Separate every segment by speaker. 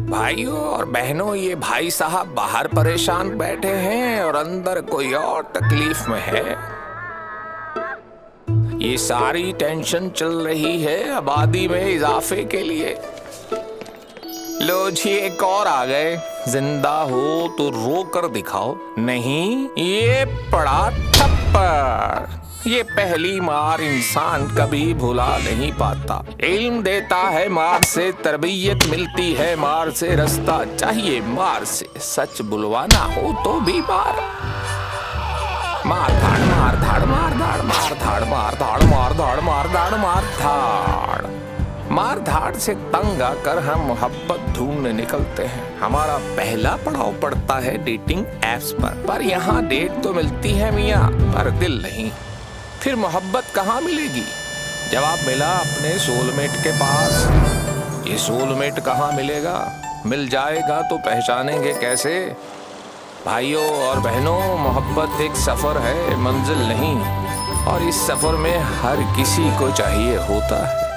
Speaker 1: भाइयों और बहनों, ये भाई साहब बाहर परेशान बैठे हैं और अंदर कोई और तकलीफ में है। ये सारी टेंशन चल रही है आबादी में इजाफे के लिए। लो जी, एक और आ गए। जिंदा हो तो रो कर दिखाओ। नहीं, ये पड़ा थप्पड़। ये पहली मार इंसान कभी भुला नहीं पाता। इल्म देता है मार से, तरबियत मिलती है मार से, रास्ता चाहिए मार से, सच बुलवाना हो तो भी मार। मार धाड़ मार धाड़ मार धाड़ मार धाड़ मार धाड़ मार धाड़ मार धाड़ मार धाड़ मार धाड़ से तंग आकर हम मोहब्बत ढूंढने निकलते हैं। हमारा पहला पड़ाव पड़ता है डेटिंग एप्स पर यहाँ डेट तो मिलती है मियाँ, पर दिल नहीं। फिर मोहब्बत कहाँ मिलेगी? जवाब मिला अपने सोलमेट के पास। ये सोलमेट कहाँ मिलेगा? मिल जाएगा तो पहचानेंगे कैसे? भाइयों और बहनों, मोहब्बत एक सफर है, मंजिल नहीं। और इस सफर में हर किसी को चाहिए होता है।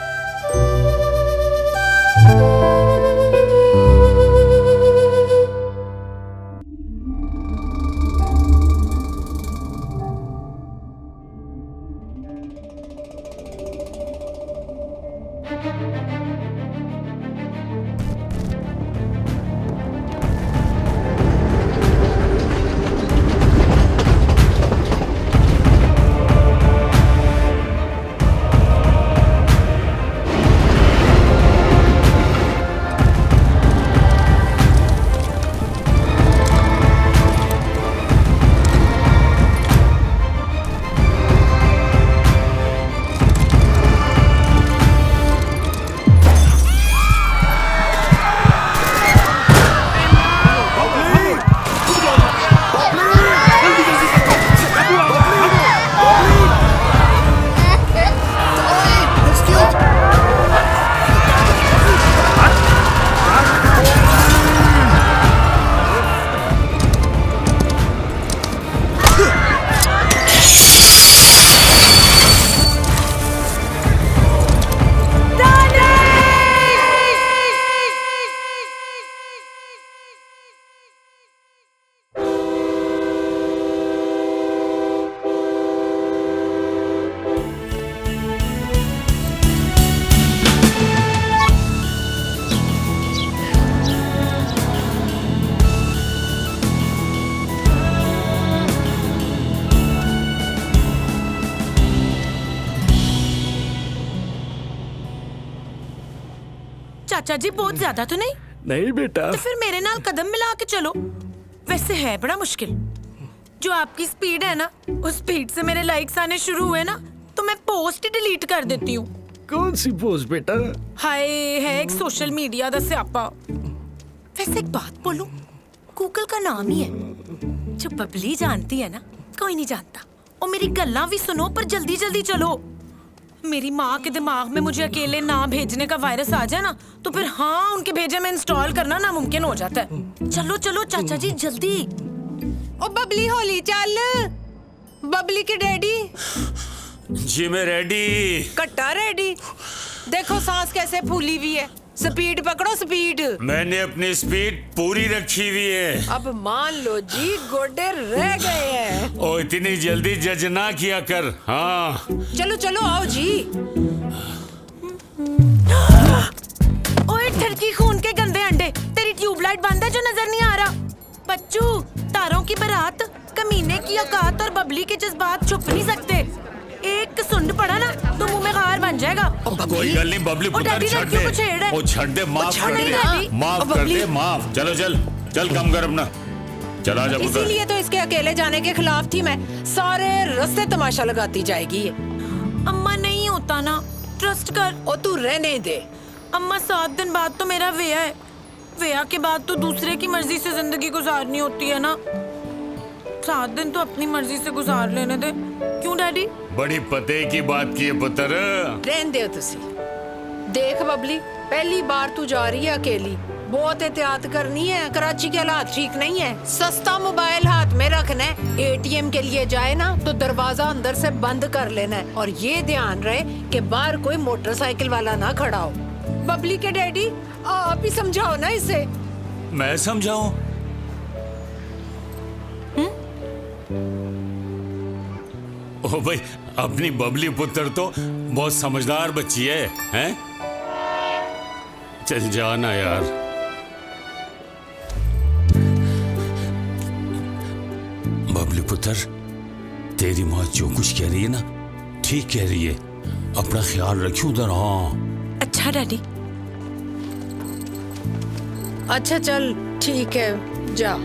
Speaker 2: चाचा जी बहुत ज्यादा तो नहीं?
Speaker 3: नहीं बेटा।
Speaker 2: तो फिर मेरे नाल कदम मिला के चलो। वैसे है बड़ा मुश्किल। जो आपकी स्पीड है ना, उस स्पीड से मेरे लाइक्स आने शुरू हुए ना तो मैं पोस्ट ही डिलीट कर देती हूँ।
Speaker 3: कौन सी पोस्ट बेटा?
Speaker 2: हाय, है एक सोशल मीडिया दा स्यापा। वैसे एक बात बोलूं, गूगल का नाम ही है। जो बबली जानती है ना, कोई नहीं जानता। और मेरी गल्ला भी सुनो, पर जल्दी जल्दी चलो। मेरी माँ के दिमाग में मुझे अकेले ना भेजने का वायरस आ जाए ना, तो फिर हाँ, उनके भेजे में इंस्टॉल करना नामुमकिन हो जाता है। चलो चलो चाचा जी जल्दी।
Speaker 4: ओ बबली होली चल। बबली के डैडी
Speaker 5: जी मैं रेडी।
Speaker 4: कट्टा रेडी। देखो सांस कैसे फूली हुई है। स्पीड पकड़ो स्पीड।
Speaker 5: मैंने अपनी स्पीड पूरी रखी हुई है।
Speaker 4: अब मान लो जी, गोडे रह गए हैं।
Speaker 5: ओ इतनी जल्दी जज ना किया कर। हाँ
Speaker 4: चलो चलो आओ जी।
Speaker 2: ओए ठरकी खून के गंदे अंडे, तेरी ट्यूबलाइट बंद है जो नजर नहीं आ रहा। बच्चू, तारों की बारात, कमीने की औकात और बबली के जज्बात छुप नहीं सकते। एक सुंड पड़ा ना तो मुंह में खार बन जाएगा।
Speaker 5: कोई गल नहीं बबली, पुत्र छड़ दे। ओ छड़ दे, माफ कर दे, माफ कर दे, माफ। चलो चल चल, कम कर अपना। चला जा पुत्र।
Speaker 4: इसीलिए तो इसके अकेले जाने के खिलाफ थी मैं। सारे रास्ते तमाशा लगाती जाएगी।
Speaker 2: अम्मा नहीं होता ना, ट्रस्ट कर।
Speaker 4: ओ तू रहने दे।
Speaker 2: अम्मा 7 दिन बाद तो मेरा वेया है। वेया के बाद तो दूसरे की मर्जी से जिंदगी गुजारनी होती है ना। 7 दिन तो अपनी मर्जी से गुजार लेने दे। क्यों डैडी?
Speaker 5: बड़ी पते की बात की है पुत्र।
Speaker 4: रहने दे तुसी। देख बबली, पहली बार तू जा रही है अकेली। बहुत एहतियात करनी है। कराची के हालात ठीक नहीं है। सस्ता मोबाइल हाथ में रखना है। एटीएम के लिए जाए ना तो दरवाजा अंदर से बंद कर लेना है। और ये ध्यान रहे कि बाहर कोई मोटरसाइकिल वाला ना खड़ा हो। बबली के डैडी, आप ही समझाओ ना इसे।
Speaker 5: मैं समझाऊं? ओ भाई, अपनी बबली पुत्र तो बहुत समझदार बच्ची है, हैं? चल जाना यार। बबली पुत्र, तेरी माँ जो कुछ कह रही है ना, ठीक कह रही है। अपना ख्याल रखियो उधर। हाँ
Speaker 2: अच्छा डैडी।
Speaker 4: अच्छा चल ठीक है, जा।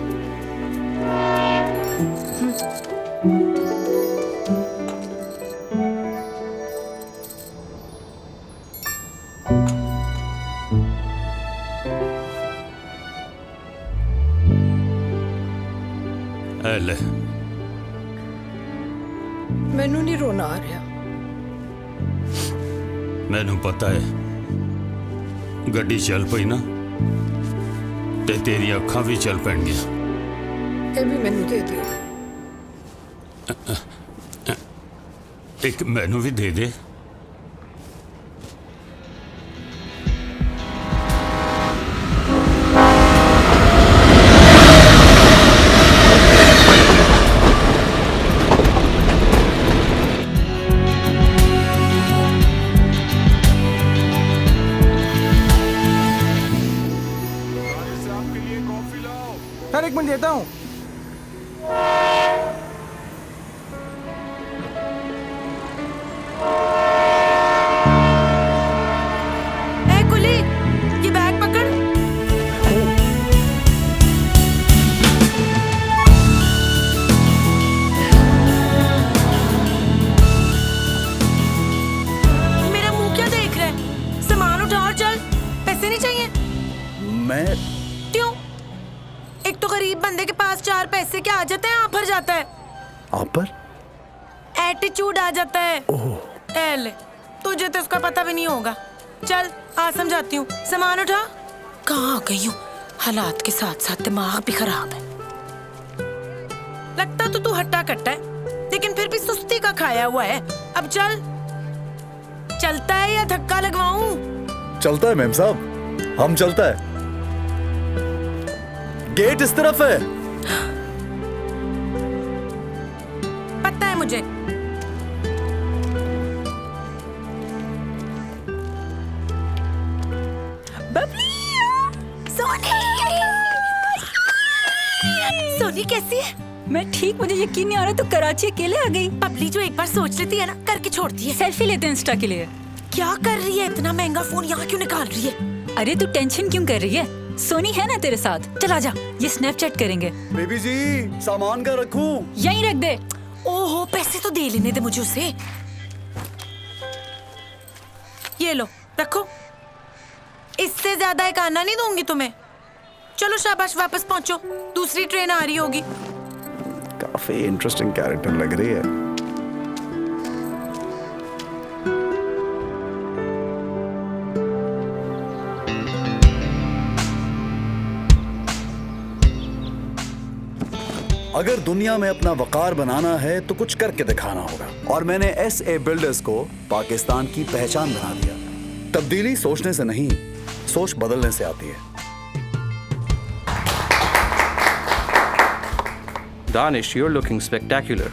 Speaker 5: ले,
Speaker 4: मैनू नहीं रोना आ रहा।
Speaker 5: मैनू पता है, गड्डी चल पई ना ते तेरी अखां भी चल पैणगियां।
Speaker 4: ये भी मैनू दे दियो।
Speaker 5: एक मैनू भी दे दे।
Speaker 6: सर एक मिनट देता हूँ।
Speaker 2: ए कुली, ये बैग पकड़। मेरा मुंह क्या देख रहा है? सामान उठा और चल। पैसे नहीं चाहिए?
Speaker 3: मैं
Speaker 2: क्यों? एक तो गरीब बंदे के पास 4 पैसे क्या आ जाते हैं, आप भर जाता है।
Speaker 3: आप पर?
Speaker 2: एटीट्यूड आ जाता है। ए ले, तुझे तो इसका पता भी नहीं होगा। चल आ समझाती हूँ। सामान उठा। कहाँ आ गई हूँ? हालात के साथ साथ दिमाग भी खराब है। लगता तो तू हट्टा कट्टा है, लेकिन फिर भी सुस्ती का खाया हुआ है। अब चल। चलता है या धक्का लगवाऊं?
Speaker 3: चलता है मैम साहब, हम चलता है। गेट इस तरफ है।
Speaker 2: पता है मुझे। सोनी कैसी है?
Speaker 7: मैं ठीक, मुझे यकीन नहीं आ रहा तो कराची अकेले आ गई।
Speaker 2: पबली जो एक बार सोच लेती है ना, करके छोड़ती है।
Speaker 7: सेल्फी लेते हैं इंस्टा के लिए।
Speaker 2: क्या कर रही है? इतना महंगा फोन यहाँ क्यों निकाल रही है?
Speaker 7: अरे तू टेंशन क्यों कर रही है? सोनी है ना तेरे साथ, चला जा, ये स्नैपचैट करेंगे।
Speaker 3: बेबी जी, सामान का रखूं?
Speaker 7: यहीं रख दे।
Speaker 2: ओहो, पैसे तो दे लेने दे मुझे उसे। ये लो, रखो। इससे ज्यादा एक आना नहीं दूंगी तुम्हें। चलो शाबाश, वापस पहुंचो, दूसरी ट्रेन आ रही होगी।
Speaker 3: काफी इंटरेस्टिंग कैरेक्टर लग रही है। अगर दुनिया में अपना वकार बनाना है तो कुछ करके दिखाना होगा, और मैंने SA बिल्डर्स को पाकिस्तान की पहचान बना दिया। तब्दीली सोचने से नहीं, सोच बदलने से आती है।
Speaker 6: Danish, you're looking spectacular.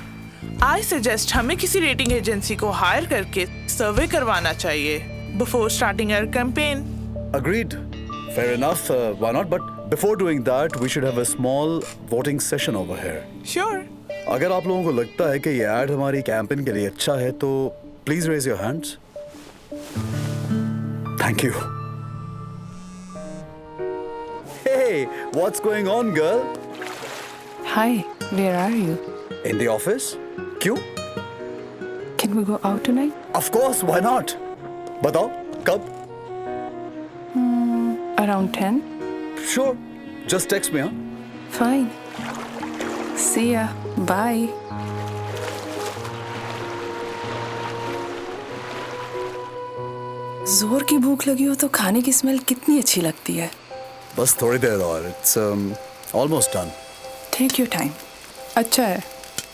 Speaker 8: I suggest हमें किसी रेटिंग एजेंसी को हायर करके सर्वे करवाना चाहिए before starting our campaign.
Speaker 3: Agreed. Fair enough. Why not? But before doing that, we should have a small voting session over here.
Speaker 8: Sure.
Speaker 3: अगर आप लोगों को लगता है कि ये ऐड हमारी कैंपेन के लिए अच्छा है तो please raise your hands. Thank you. Hey, what's going on, girl?
Speaker 9: Hi, where are you?
Speaker 3: In the office? क्यों?
Speaker 9: Can we go out tonight?
Speaker 3: Of course, why not? बताओ, कब?
Speaker 9: Around 10?
Speaker 3: Sure. Just text me, huh?
Speaker 9: Fine. See ya. Bye. जोर की भूख लगी हो तो खाने की स्मेल कितनी अच्छी लगती है।
Speaker 3: बस थोड़ी देर और। It's almost done.
Speaker 9: Take your time. अच्छा है,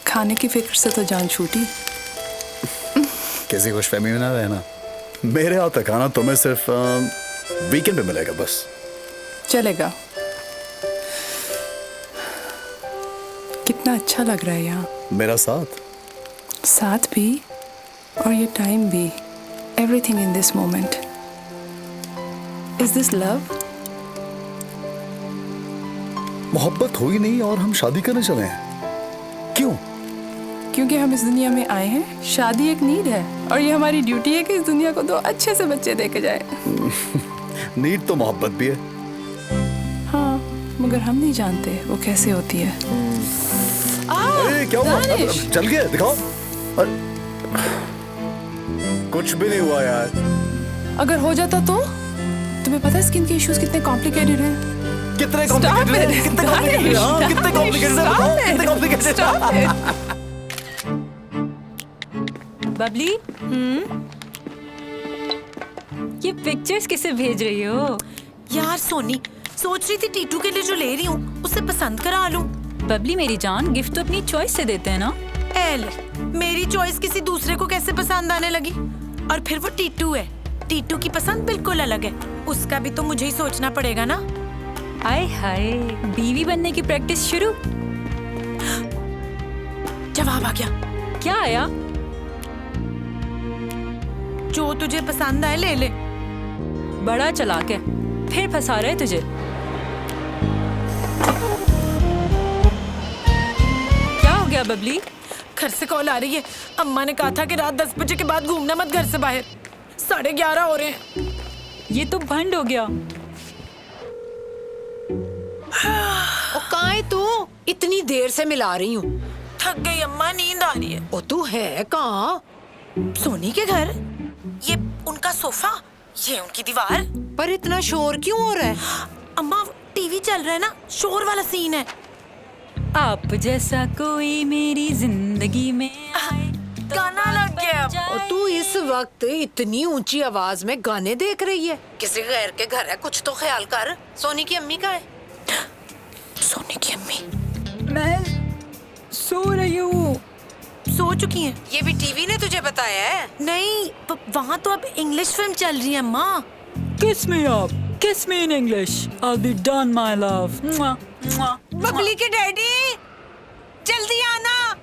Speaker 9: खाने की फिक्र से तो जान छूटी।
Speaker 3: किसी खुशफहमी में ना रहना। मेरे हाथ का खाना तुम्हें सिर्फ वीकेंड पे मिलेगा बस।
Speaker 9: चलेगा, अच्छा लग रहा है यहाँ।
Speaker 3: मेरा साथ।
Speaker 9: साथ भी और ये टाइम भी। Everything in this moment. Is this love?
Speaker 3: मोहब्बत हुई नहीं और हम शादी करने चले हैं। क्यों?
Speaker 9: क्योंकि हम इस दुनिया में आए हैं। शादी एक नीड है और ये हमारी ड्यूटी है कि इस दुनिया को 2 अच्छे से बच्चे दे के जाए।
Speaker 3: नीड तो मोहब्बत भी है।
Speaker 9: हाँ, मगर हम नहीं जानते वो कैसे होती है।
Speaker 3: अरे क्या हुआ?
Speaker 9: दानिश!
Speaker 3: चल गया, दिखाओ। अरे, कुछ भी नहीं हुआ यार।
Speaker 9: अगर हो जाता तो? तुम्हें पता है स्किन के इश्यूज कितने कॉम्प्लिकेटेड हैं?
Speaker 3: कितने कॉम्प्लिकेटेड हैं? कितने कॉम्प्लिकेटेड हैं? हाँ, कितने कॉम्प्लिकेटेड हैं? बताओ, कितने कॉम्प्लिकेटेड हैं?
Speaker 7: बबली, ये पिक्चर्स किसे भेज रही हो?
Speaker 2: यार सोनी, सोच रही थी टीटू के लिए जो ले रही हूँ उसे पसंद करा लूं।
Speaker 7: बबली मेरी जान, गिफ्ट तो अपनी चॉइस से देते हैं ना।
Speaker 2: एल, मेरी चॉइस किसी दूसरे को कैसे पसंद आने लगी? और फिर वो टीटू है। टीटू की पसंद बिल्कुल अलग है। उसका भी तो मुझे ही सोचना पड़ेगा ना।
Speaker 7: आय हाय, बीवी बनने की प्रैक्टिस शुरू।
Speaker 2: जवाब आ गया।
Speaker 7: क्या आया?
Speaker 2: जो तुझे पसंद आए ले ले।
Speaker 7: बड़ा चालाक है, फिर फंसा रहे तुझे। क्या हो गया बबली?
Speaker 2: घर से कॉल आ रही है। अम्मा ने कहा था कि रात 10 बजे के बाद घूमना मत घर से बाहर। 11:30 हो रहे हैं।
Speaker 7: ये तो भंड हो गया।
Speaker 4: ओ कहाँ है तू? इतनी देर से मिला रही हूँ।
Speaker 2: थक गई अम्मा, नींद आ रही है।
Speaker 4: ओ तू है कहाँ?
Speaker 2: सोनी के घर। ये उनका सोफा, ये उनकी दीवार।
Speaker 4: पर इतना शोर क्यों हो रहा है?
Speaker 2: अम्मा टीवी चल रहा है ना, शोर वाला सीन है।
Speaker 7: आप जैसा कोई मेरी जिंदगी में आए तो
Speaker 2: गाना लग गया।
Speaker 4: और तू इस वक्त इतनी ऊंची आवाज में गाने देख रही है? किसी गैर के घर है, कुछ तो ख्याल कर। सोनी की अम्मी कहाँ है?
Speaker 2: सोनी की अम्मी
Speaker 7: मैं सो रही हूँ।
Speaker 2: सो चुकी हैं।
Speaker 4: ये भी टीवी ने तुझे बताया है?
Speaker 2: नहीं, वहाँ तो अब इंग्लिश फिल्म चल रही है अम्मा।
Speaker 7: Kiss me up, kiss me in English. I'll be done, my love. Mwah, mwah,
Speaker 4: Babli के डैडी, जल्दी आना।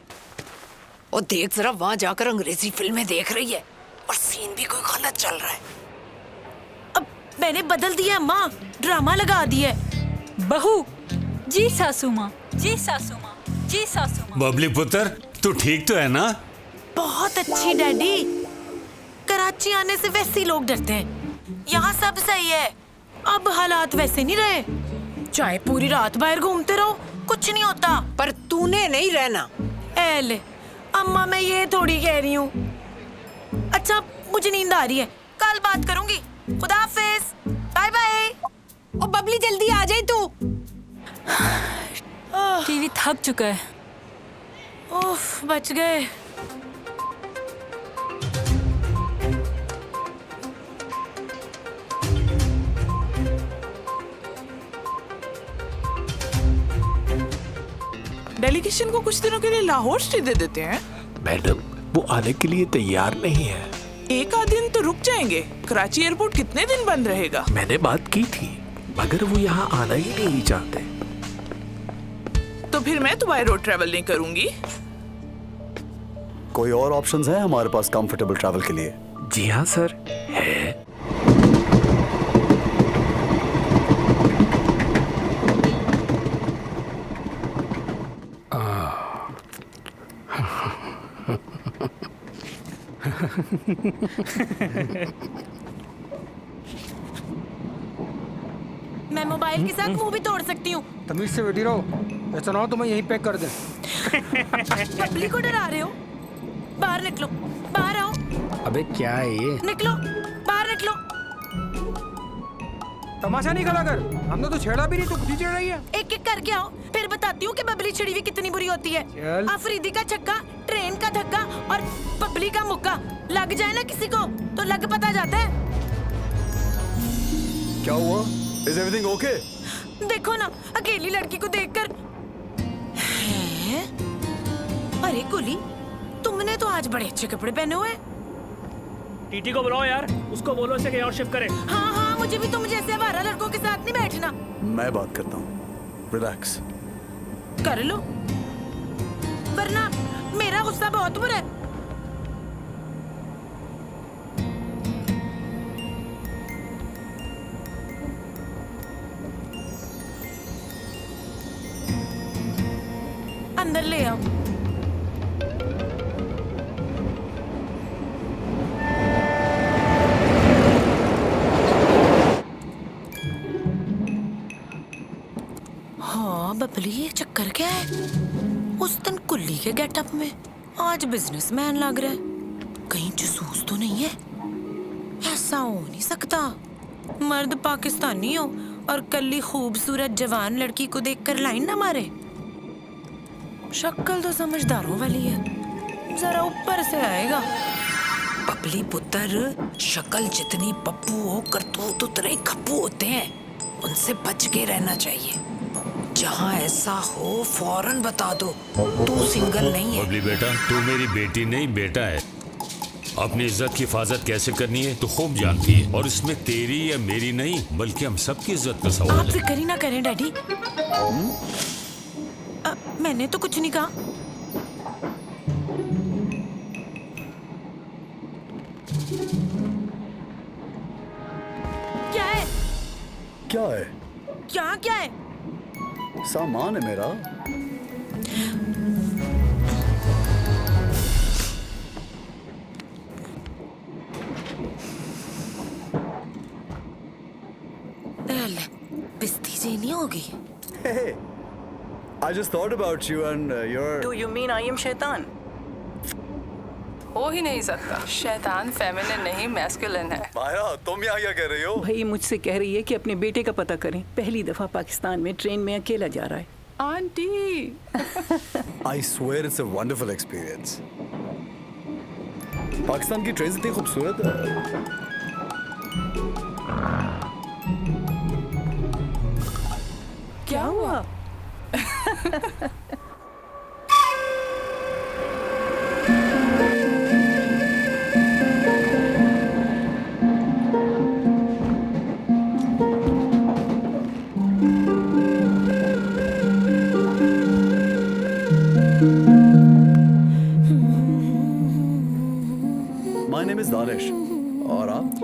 Speaker 4: और देख जरा, वहाँ जाकर अंग्रेजी फिल्में देख रही है और सीन भी कोई गलत चल रहा है।
Speaker 2: अब मैंने बदल दिया अम्मा, ड्रामा लगा दिया।
Speaker 7: बहू, जी सासू माँ, जी सासू माँ, जी सासू माँ।
Speaker 5: बबली पुत्र, तू ठीक तो है ना?
Speaker 2: बहुत अच्छी डैडी। कराची आने से वैसे ही लोग डरते हैं। यहाँ सब सही है। अब हालात वैसे नहीं रहे। चाहे पूरी रात बाहर घूमते रहो, कुछ नहीं होता।
Speaker 4: पर तूने नहीं रहना।
Speaker 2: एले, अम्मा मैं ये थोड़ी कह रही हूँ। अच्छा, मुझे नींद आ रही है, कल बात करूंगी। खुदा हाफिज, बाय बाय।
Speaker 4: ओ बबली जल्दी आ जाए तू।
Speaker 7: टीवी थक चुका है।
Speaker 2: उफ, बच गए।
Speaker 8: डेलीगेशन को कुछ दिनों के लिए लाहौर स्टे दे देते हैं।
Speaker 1: मैडम, वो आने के लिए तैयार नहीं है।
Speaker 8: एक आध दिन तो रुक जाएंगे। कराची एयरपोर्ट कितने दिन बंद रहेगा?
Speaker 1: मैंने बात की थी, मगर वो यहाँ आना ही नहीं चाहते।
Speaker 8: तो फिर मैं तो बाय रोड ट्रैवल नहीं करूंगी।
Speaker 3: कोई और ऑप्शंस हैं हमारे पास कंफर्टेबल ट्रैवल के लिए?
Speaker 1: जी हाँ सर, है।
Speaker 2: मैं मोबाइल के साथ मुंह भी तोड़ सकती हूँ।
Speaker 6: तमीज से बैठी रहो, ऐसा ना हो तो मैं यहीं पैक कर दूं।
Speaker 2: बबली को डरा रहे हो? बाहर निकलो, बाहर आओ।
Speaker 6: अबे क्या है ये?
Speaker 2: निकलो, बाहर निकलो।
Speaker 6: तमाशा नहीं खड़ा कर, हमने तो छेड़ा भी नहीं, तो खुद ही चिढ़ रही है।
Speaker 2: एक एक करके आओ, फिर बताती हूँ कि बबली छिड़ी हुई कितनी बुरी होती है।
Speaker 6: चल।
Speaker 2: अफरीदी का छक्का, ट्रेन का धक्का और बबली का मुक्का लग जाए ना किसी को तो लग पता जाता है।
Speaker 3: क्या हुआ? Is everything okay?
Speaker 2: देखो ना, अकेली लड़की को देखकर। हैं? अरे कुली, तुमने तो आज बड़े अच्छे कपड़े पहने हुए।
Speaker 10: टीटी को बुलाओ यार, उसको बोलो इसे कहीं और शिफ्ट करे।
Speaker 2: हाँ हाँ, मुझे भी तुम जैसे आवारा लड़कों के साथ नहीं बैठना।
Speaker 3: मैं बात करता हूँ, रिलैक्स।
Speaker 2: कर लो। वरना मेरा गुस्सा बहुत बुरा है। अंदर ले आओ। हाँ बबली, ये चक्कर क्या है? उस दिन कुल्ली के गेटअप में, आज बिजनेसमैन लग रहा है। कहीं जासूस तो नहीं है? ऐसा हो नहीं सकता। मर्द पाकिस्तानी हो और कल्ली खूबसूरत जवान लड़की को देखकर लाइन ना मारे। शक्ल तो समझदारों वाली है, जरा ऊपर से आएगा।
Speaker 4: बबली पुत्र, शक्ल जितनी पप्पू हो, करतूत उतने खप्पू होते हैं। उनसे बच के रहना चाहिए। जहाँ ऐसा हो फौरन बता दो तू सिंगल नहीं है।
Speaker 5: बबली बेटा, तू मेरी बेटी नहीं बेटा है। अपनी इज्जत की हिफाजत कैसे करनी है तो खूब जानती है, और इसमें तेरी या मेरी नहीं बल्कि हम सबकी इज्जत का सवाल
Speaker 2: आप
Speaker 5: है।
Speaker 2: फिक्र ही ना करें डैडी। मैंने तो कुछ नहीं कहा। क्या है?
Speaker 3: क्या है?
Speaker 2: क्या है?
Speaker 3: सामान है मेरा।
Speaker 2: बिस्ती जी नहीं होगी।
Speaker 3: Hey, I just thought about you and you're.
Speaker 11: Do you mean I am शैतान?
Speaker 9: हो ही नहीं सकता। शैतान फेमिनिन नहीं, मैस्कुलिन है।
Speaker 3: माया, तुम यहाँ क्या कह रही हो?
Speaker 11: भाई मुझसे कह रही है कि अपने बेटे का पता करें। पहली दफा पाकिस्तान में ट्रेन में अकेला जा रहा है।
Speaker 9: Aunty.
Speaker 3: I swear it's a wonderful experience. Pakistan की ट्रेन इतनी खूबसूरत है।
Speaker 11: क्या हुआ?
Speaker 3: My name is Danish. और आप?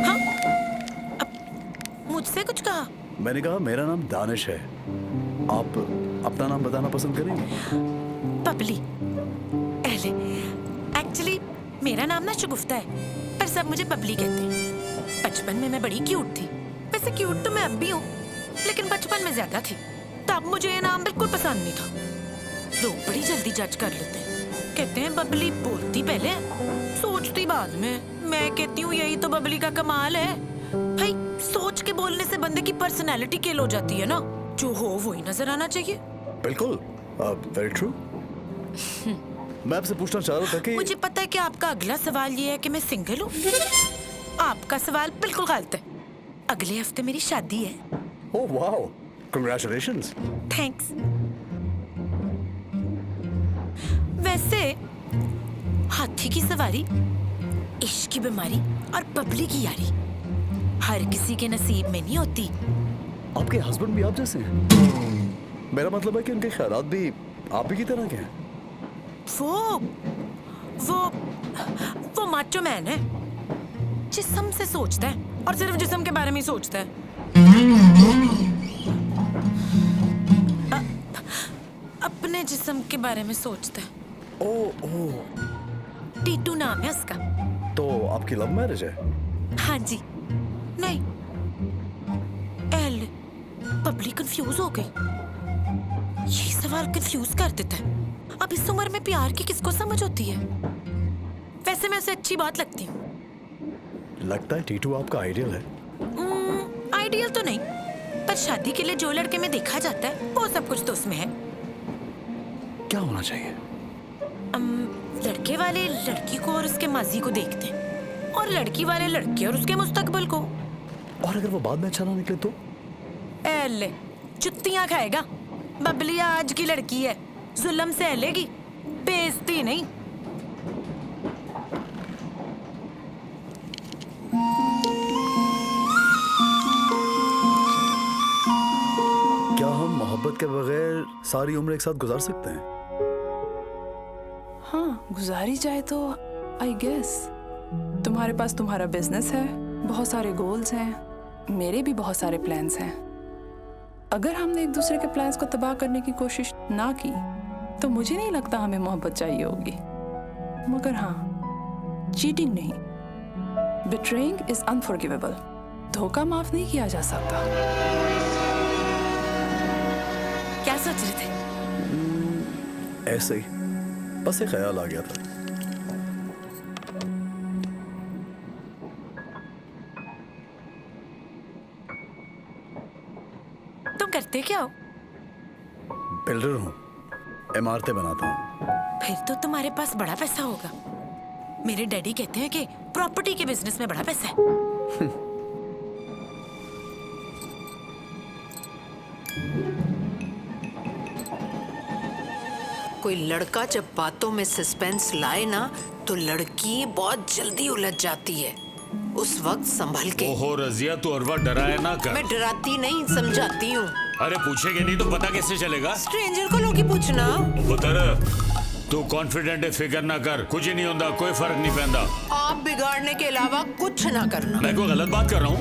Speaker 2: हाँ? मुझसे कुछ कहा?
Speaker 3: मैंने कहा मेरा नाम दानिश है। आप अपना नाम बताना पसंद करेंगे?
Speaker 2: बबली। एक्चुअली मेरा नाम ना शगुफ्ता है, पर सब मुझे बबली कहते हैं। बचपन में मैं बड़ी क्यूट थी। वैसे क्यूट तो मैं अब भी हूँ, लेकिन बचपन में ज्यादा थी। तब मुझे ये नाम बिल्कुल पसंद नहीं था। लोग बड़ी जल्दी जज कर लेते हैं। कहते हैं बबली बोलती पहले, सोचती बाद में। मैं कहती हूँ यही तो बबली का कमाल है। भाई सोच के बोलने से बंदे की पर्सनैलिटी किल हो जाती है ना। जो हो वही नजर आना चाहिए।
Speaker 3: बिल्कुल, वेरी ट्रू। मैं आपसे पूछना चाह रहा था कि
Speaker 2: मुझे पता है कि आपका अगला सवाल ये है कि मैं सिंगल हूँ। आपका सवाल बिल्कुल गलत है। अगले हफ्ते मेरी शादी है।
Speaker 3: Oh wow, congratulations.
Speaker 2: थैंक्स। वैसे हाथी की सवारी, इश्क की बीमारी और बबली की यारी हर किसी के नसीब में नहीं होती।
Speaker 3: आपके हस्बैंड भी आप जैसे हैं? मेरा मतलब है कि उनके ख्यालात भी आप ही की तरह के हैं। वो
Speaker 2: माचो मैन है। जिस्म से सोचता है और सिर्फ जिस्म के बारे में ही सोचता है। अपने जिस्म के बारे में सोचता है। टीटू नाम है उसका।
Speaker 3: तो आपकी लव मैरिज है?
Speaker 2: हाँ जी। नहीं, बबली कंफ्यूज हो गई। ये सवाल कंफ्यूज कर देता है। अब इस उम्र में प्यार की किसको समझ होती है? वैसे मैं उसे अच्छी बात लगती हूँ।
Speaker 3: लगता है टीटू आपका आइडियल है।
Speaker 2: आइडियल तो नहीं, पर शादी के लिए जो लड़के में देखा जाता है वो सब कुछ तो उसमें है।
Speaker 3: क्या होना चाहिए?
Speaker 2: लड़के वाले लड़की को और उसके माजी को देखते हैं, और लड़की वाले लड़के और उसके मुस्तकबिल को।
Speaker 3: और अगर वो बाद में अच्छा ना निकले तो?
Speaker 2: ले, जुत्तियां खाएगा। बबली आज की लड़की है, जुल्म से हलेगी, बेइज्जती नहीं।
Speaker 3: मोहब्बत के बगैर सारी उम्र एक साथ गुजार सकते हैं।
Speaker 9: हाँ, गुजारी जाए तो आई गेस। तुम्हारे पास तुम्हारा बिजनेस है, बहुत सारे गोल्स हैं, मेरे भी बहुत सारे प्लान्स हैं। अगर हमने एक दूसरे के प्लान्स को तबाह करने की कोशिश ना की तो मुझे नहीं लगता हमें मोहब्बत चाहिए होगी। मगर हाँ, चीटिंग नहीं, बिट्रेइंग इज अनफॉरगिवेबल। धोखा माफ नहीं किया जा सकता।
Speaker 2: क्या सोच रहे थे?
Speaker 3: ऐसे ही बस एक ख्याल आ गया था।
Speaker 2: तुम करते क्या हो?
Speaker 3: बिल्डर हूँ, इमारतें बनाता हूँ।
Speaker 2: फिर तो तुम्हारे पास बड़ा पैसा होगा। मेरे डैडी कहते हैं कि प्रॉपर्टी के बिजनेस में बड़ा पैसा है।
Speaker 4: कोई लड़का जब बातों में सस्पेंस लाए ना तो लड़की बहुत जल्दी उलझ जाती है। उस वक्त संभल के।
Speaker 5: ओहो रजिया, तू और वक्त डराया ना कर।
Speaker 4: मैं डराती नहीं, समझाती हूँ।
Speaker 5: अरे पूछेगे नहीं तो पता कैसे चलेगा?
Speaker 4: स्ट्रेंजर को लोग ही पूछना।
Speaker 5: पुत्र, तू कॉन्फिडेंट है, फिक्र ना कर, कुछ ही नहीं होता, कोई फर्क नहीं पैदा।
Speaker 4: आप बिगाड़ने के अलावा कुछ ना करना।
Speaker 5: मैं कोई गलत बात कर रहा हूँ?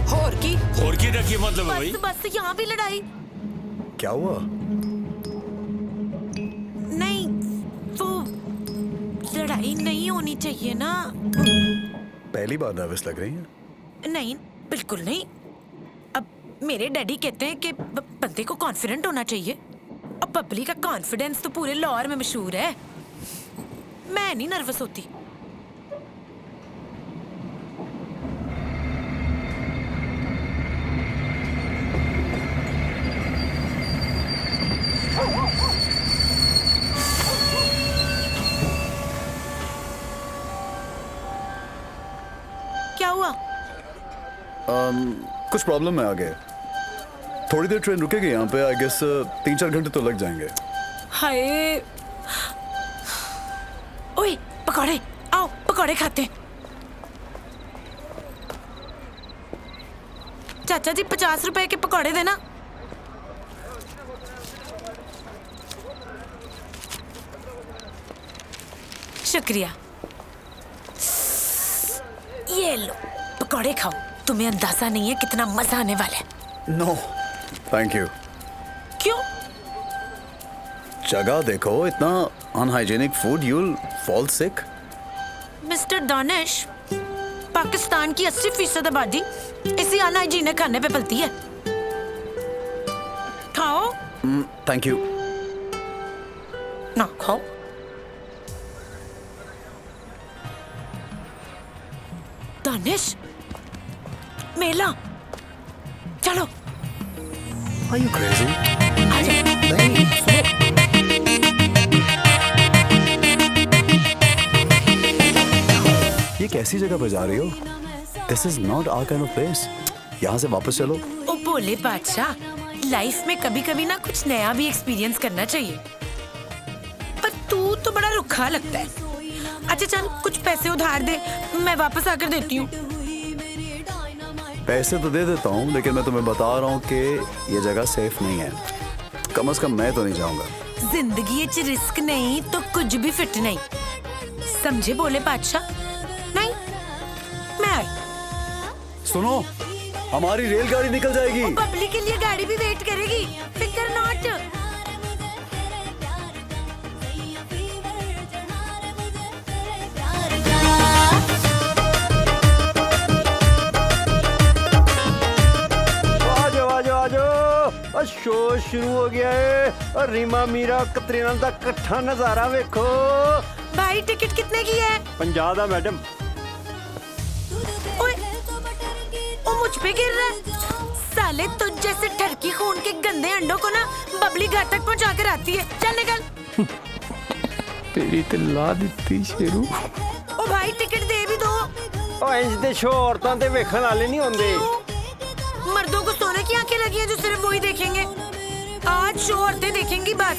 Speaker 4: और
Speaker 5: की रखी मतलब है भाई।
Speaker 2: बस यहाँ भी लड़ाई।
Speaker 3: क्या हुआ?
Speaker 2: नहीं, वो लड़ाई नहीं होनी चाहिए ना।
Speaker 3: पहली बार नर्वस लग रही हैं।
Speaker 2: नहीं, बिल्कुल नहीं। अब मेरे डैडी कहते हैं कि बंदे को कॉन्फिडेंट होना चाहिए। अब बबली का कॉन्फिडेंस तो पूरे लाहौर में मशहूर है। मैं नहीं नर्वस होती। क्या हुआ?
Speaker 3: कुछ प्रॉब्लम है आगे। थोड़ी देर ट्रेन रुकेगी यहाँ पे। आई गेस 3-4 घंटे तो लग जाएंगे।
Speaker 2: हाय, ओए पकौड़े, आओ पकौड़े खाते हैं। चाचा जी 50 रुपए के पकौड़े देना। शुक्रिया। ये लो पकौड़े खाओ। तुम्हें अंदाजा नहीं है कितना मजा आने वाला है।
Speaker 3: No thank you.
Speaker 2: क्यों?
Speaker 3: जगह देखो, इतना unhygienic food, you'll fall sick।
Speaker 2: Mister Danish, Pakistan की 80% आबादी इसी अनहाइजीनिक खाने पे पलती है। खाओ।
Speaker 3: Thank you.
Speaker 2: ना खाओ। दानिश, मेला चलो।
Speaker 3: Are you crazy? ये कैसी जगह पर जा रही हो? This is not our kind of place। यहाँ से वापस चलो।
Speaker 2: ओ बोले बादशाह, लाइफ में कभी कभी ना कुछ नया भी एक्सपीरियंस करना चाहिए। पर तू तो बड़ा रुखा लगता है। अच्छा चल, कुछ पैसे उधार दे, मैं वापस आकर देती हूँ।
Speaker 3: पैसे तो दे देता हूँ, लेकिन मैं तुम्हें बता रहा हूँ कि ये जगह सेफ नहीं है। कम से कम मैं तो नहीं जाऊंगा।
Speaker 2: जिंदगी च रिस्क नहीं तो कुछ भी फिट नहीं, समझे बोले बादशाह? नहीं, मैं आई।
Speaker 3: सुनो, हमारी रेलगाड़ी निकल जाएगी।
Speaker 2: बबली के लिए गाड़ी भी वेट करेगी, फिकर नॉट।
Speaker 12: शो शुरू हो गया है और रीमा मीरा कतरीना का इकट्ठा नजारा देखो।
Speaker 2: भाई टिकट कितने की है?
Speaker 12: 50 दा मैडम।
Speaker 2: ओए, ओ मुझ पे गिर रहा है। साले तुझ जैसे ठरकी खून के गंदे अंडों को ना बबली घर तक पहुंचा कर आती है। चल निकल।
Speaker 6: तेरी तो ला दी शेरू।
Speaker 2: ओ भाई टिकट दे भी दो।
Speaker 12: ओ इंज दे शो औरतां ते वेखण वाले नहीं होंदे।
Speaker 2: मर्दों को सोने की आंखें लगी हैं जो सिर्फ वही देखेंगे। आज शो औरतें देखेंगी, बस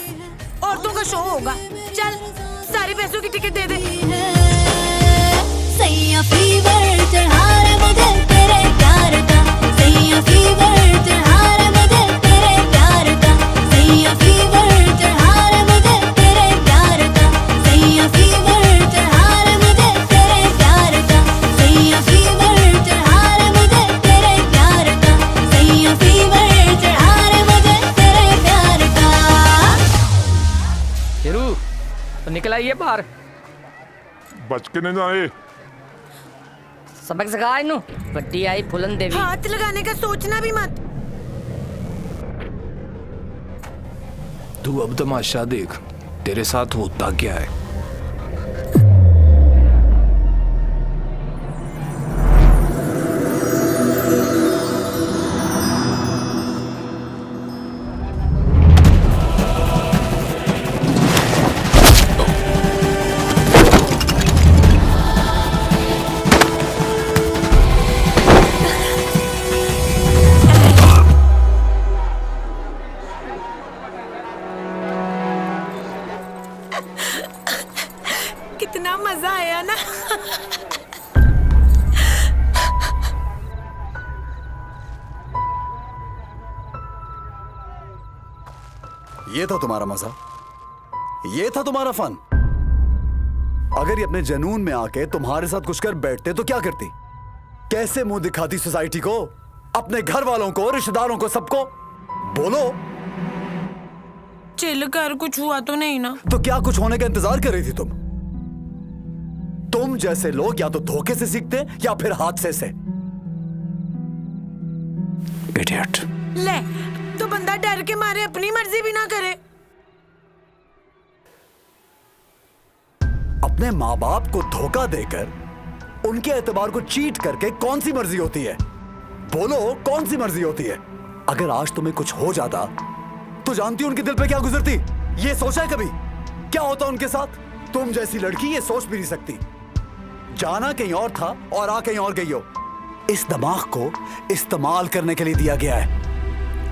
Speaker 2: औरतों का शो होगा। चल सारे पैसों की टिकट दे दे।
Speaker 13: सैया फीवर चढ़ा रे मुझे तेरे प्यार का, सैया फीवर चढ़ा रे मुझे तेरे प्यार का, सैया
Speaker 10: तो निकल आइए बाहर।
Speaker 14: बच के नहीं जाए।
Speaker 15: सबक सिखा इन्हू। बड्डी आई फुलन देवी।
Speaker 2: हाथ लगाने का सोचना भी मत।
Speaker 1: तू अब तमाशा देख, तेरे साथ होता क्या है।
Speaker 2: कितना मजा आया ना।
Speaker 3: ये था तुम्हारा मजा, ये था तुम्हारा फन। अगर ये अपने जनून में आके तुम्हारे साथ कुछ कर बैठते तो क्या करती? कैसे मुंह दिखाती सोसाइटी को, अपने घर वालों को, रिश्तेदारों को, सबको? बोलो।
Speaker 2: चिल कर, कुछ हुआ तो नहीं ना?
Speaker 3: तो क्या कुछ होने का इंतजार कर रही थी तुम? तुम जैसे लोग या तो धोखे से सीखते या फिर हादसे से। इडियट।
Speaker 2: ले, तो बंदा डर के मारे अपनी मर्जी भी ना करे।
Speaker 3: अपने माँ बाप को धोखा देकर उनके एतबार को चीट करके कौन सी मर्जी होती है? बोलो, कौन सी मर्जी होती है? अगर आज तुम्हें कुछ हो जाता तो जानती उनके दिल पे क्या गुजरती? ये सोचा है कभी क्या होता उनके साथ? तुम जैसी लड़की ये सोच भी नहीं सकती। जाना कहीं और था और आ कहीं और गई हो। इस दिमाग को इस्तेमाल करने के लिए दिया गया है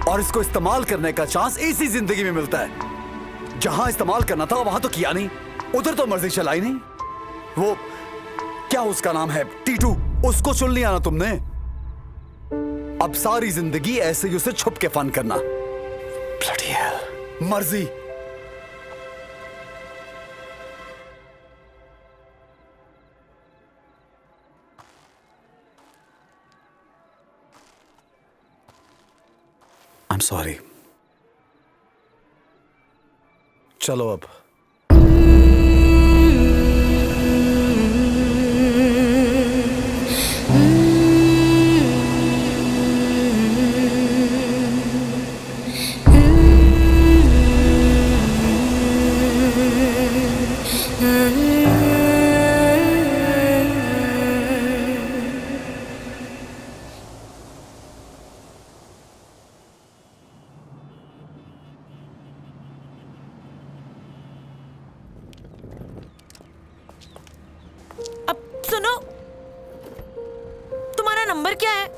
Speaker 3: और इसको इस्तेमाल करने का चांस इसी जिंदगी में मिलता है। जहां इस्तेमाल करना था वहां तो किया नहीं, उधर तो मर्जी चलाई नहीं। वो क्या उसका नाम है, टीटू, उसको चुन लिया ना तुमने। अब सारी जिंदगी ऐसे ही उसे छुप के फन करना। Bloody hell, मर्जी। I'm sorry. चलो अब।
Speaker 2: अब सुनो, तुम्हारा नंबर क्या है?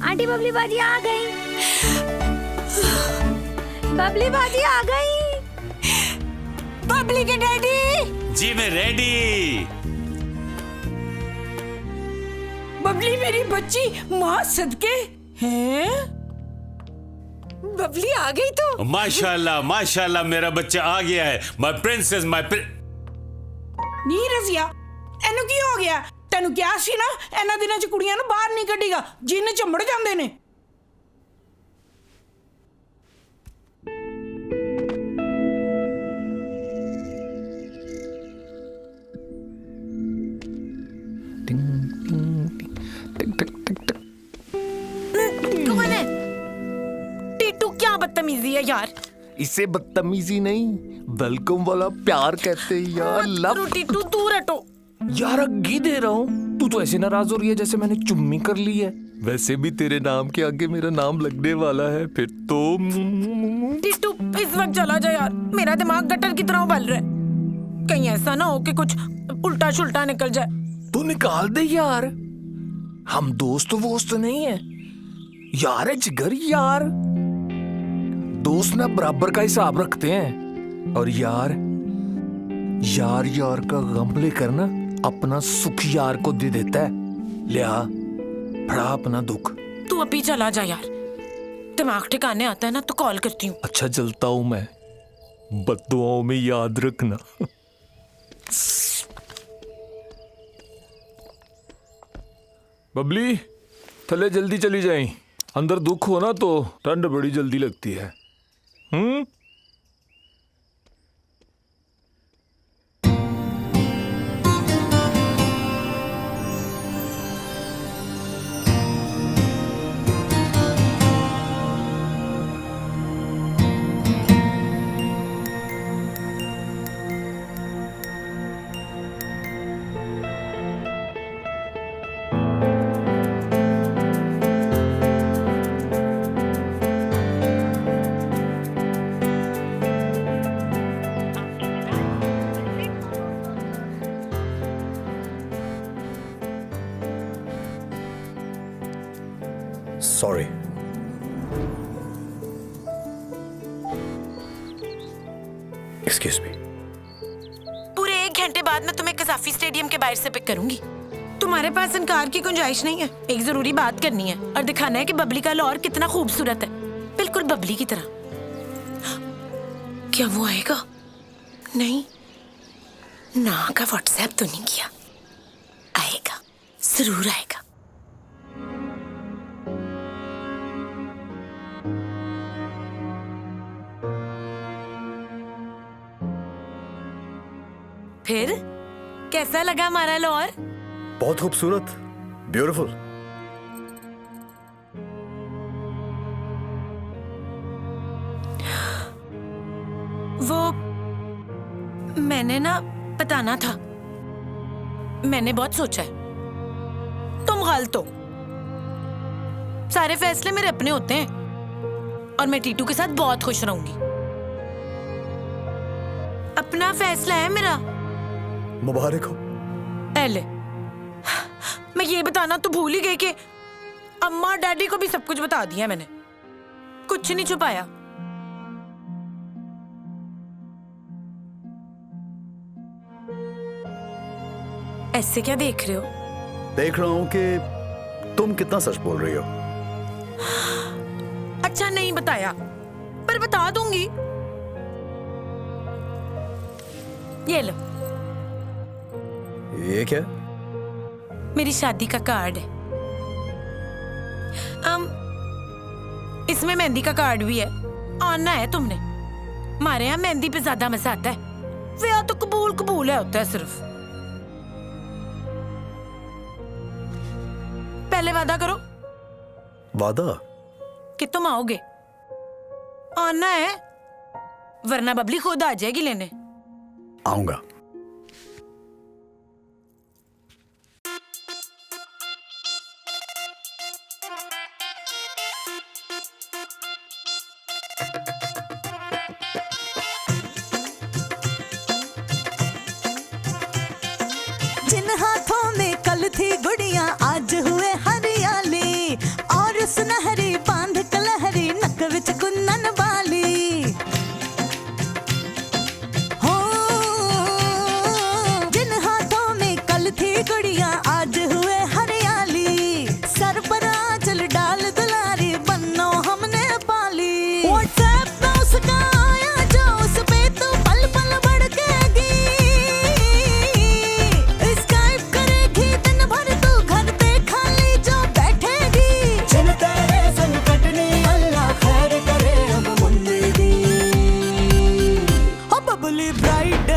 Speaker 13: आंटी बबली बाजी आ गई। बबली बाजी आ गई।
Speaker 2: बबली के डैडी।
Speaker 5: जी मैं रेडी।
Speaker 2: बबली मेरी बच्ची, माँ सदके हैं। बबली आ गई तो।
Speaker 5: माशाल्लाह माशाल्लाह, मेरा बच्चा आ गया है। माय प्रिंसेस,
Speaker 16: ਨੀ ਰਜ਼ੀਆ ਇਹਨੂੰ ਕੀ ਹੋ ਗਿਆ? ਤੈਨੂੰ ਕਿਹਾ ਸੀ ਨਾ ਇਹਨਾਂ ਦਿਨਾਂ 'ਚ ਕੁੜੀਆਂ ਨੂੰ ਬਾਹਰ ਨਹੀਂ ਕੱਢੀਗਾ, ਜਿੰਨ ਚੰਬੜ ਜਾਂਦੇ ਨੇ।
Speaker 2: कौन है? टीटू, क्या बदतमीजी है यार।
Speaker 1: इसे बदतमीजी नहीं, वेलकम वाला प्यार कहते हैं यार। लव।
Speaker 2: टीटू दूर हटो।
Speaker 1: यार अग्गी दे रहा हूँ, तू तो ऐसे नाराज हो रही है जैसे मैंने चुम्मी कर ली है। वैसे भी तेरे नाम के आगे मेरा नाम लगने वाला है, फिर तो।
Speaker 2: टीटू इस वक्त चला जा यार, मेरा दिमाग गटर की तरह उबल रहा है। कहीं ऐसा ना हो कि कुछ उल्टा शुल्टा निकल जाए।
Speaker 1: तू निकाल दे यार, हम दोस्त वोस्त नहीं है यार, है जिगर यार। दोस्त ना बराबर का हिसाब रखते हैं, और यार यार यार का गम लेकर ना अपना सुख यार को दे देता है। लिया बड़ा अपना दुख।
Speaker 2: तू अभी चला जा यार, दिमाग ठिकाने आता है ना तो कॉल करती हूँ।
Speaker 1: अच्छा चलता हूँ मैं, बद्दुआओं में याद रखना। बबली थले जल्दी चली जाए, अंदर दुख हो ना तो ठंड बड़ी जल्दी लगती है।
Speaker 3: सॉरी। Excuse me.
Speaker 2: पूरे 1 घंटे बाद मैं तुम्हें कसाफी स्टेडियम के बाहर से पिक करूंगी। तुम्हारे पास इनकार की गुंजाइश नहीं है। एक जरूरी बात करनी है और दिखाना है कि बबली का लौर कितना खूबसूरत है, बिल्कुल बबली की तरह। क्या वो आएगा? नहीं ना का व्हाट्सएप तो नहीं किया। आएगा, जरूर आएगा। फिर कैसा लगा हमारा लौर?
Speaker 3: बहुत खूबसूरत, ब्यूटीफुल।
Speaker 2: वो मैंने ना बताना था, मैंने बहुत सोचा है। तुम गलत हो। सारे फैसले मेरे अपने होते हैं और मैं टीटू के साथ बहुत खुश रहूंगी। अपना फैसला है मेरा।
Speaker 3: मुबारक हो।
Speaker 2: एले, मैं ये बताना तो भूल ही गई कि अम्मा डैडी को भी सब कुछ बता दिया मैंने, कुछ नहीं छुपाया। ऐसे क्या देख रहे हो?
Speaker 3: देख रहा हूं कि तुम कितना सच बोल रही हो।
Speaker 2: अच्छा नहीं बताया, पर बता दूंगी। ये लो।
Speaker 3: ये क्या?
Speaker 2: मेरी शादी का कार्ड है। इसमें मेहंदी का कार्ड भी है। आना है तुमने। हमारे यहाँ मेहंदी पे ज्यादा मजा आता है। ब्याह तो कबूल कबूल है होता है सिर्फ। पहले वादा करो।
Speaker 3: वादा?
Speaker 2: कि तुम आओगे। आना है, वरना बबली खुद आ जाएगी लेने।
Speaker 3: आऊंगा।
Speaker 17: जिन हाथों में कल थी गुड़िया आज हुए हरियाली, और सुनहरी बांध कलहरी नक विच कुंदन बाली। हो जिन हाथों में कल थी गुड़िया आज हुए हरियाली, सर पर आंचल डाल दुलारी बन्नो हमने पाली। व्हाट्सएप पे उसका आया जो उस पे तो पल पल भड़केगी। स्काइप करेगी दिन भर तू घर पे खाली जो बैठेगी। जिन तेरे संकट ने अल्लाह खैर करे अब मुन्ने दी। हो बबली ब्राइट,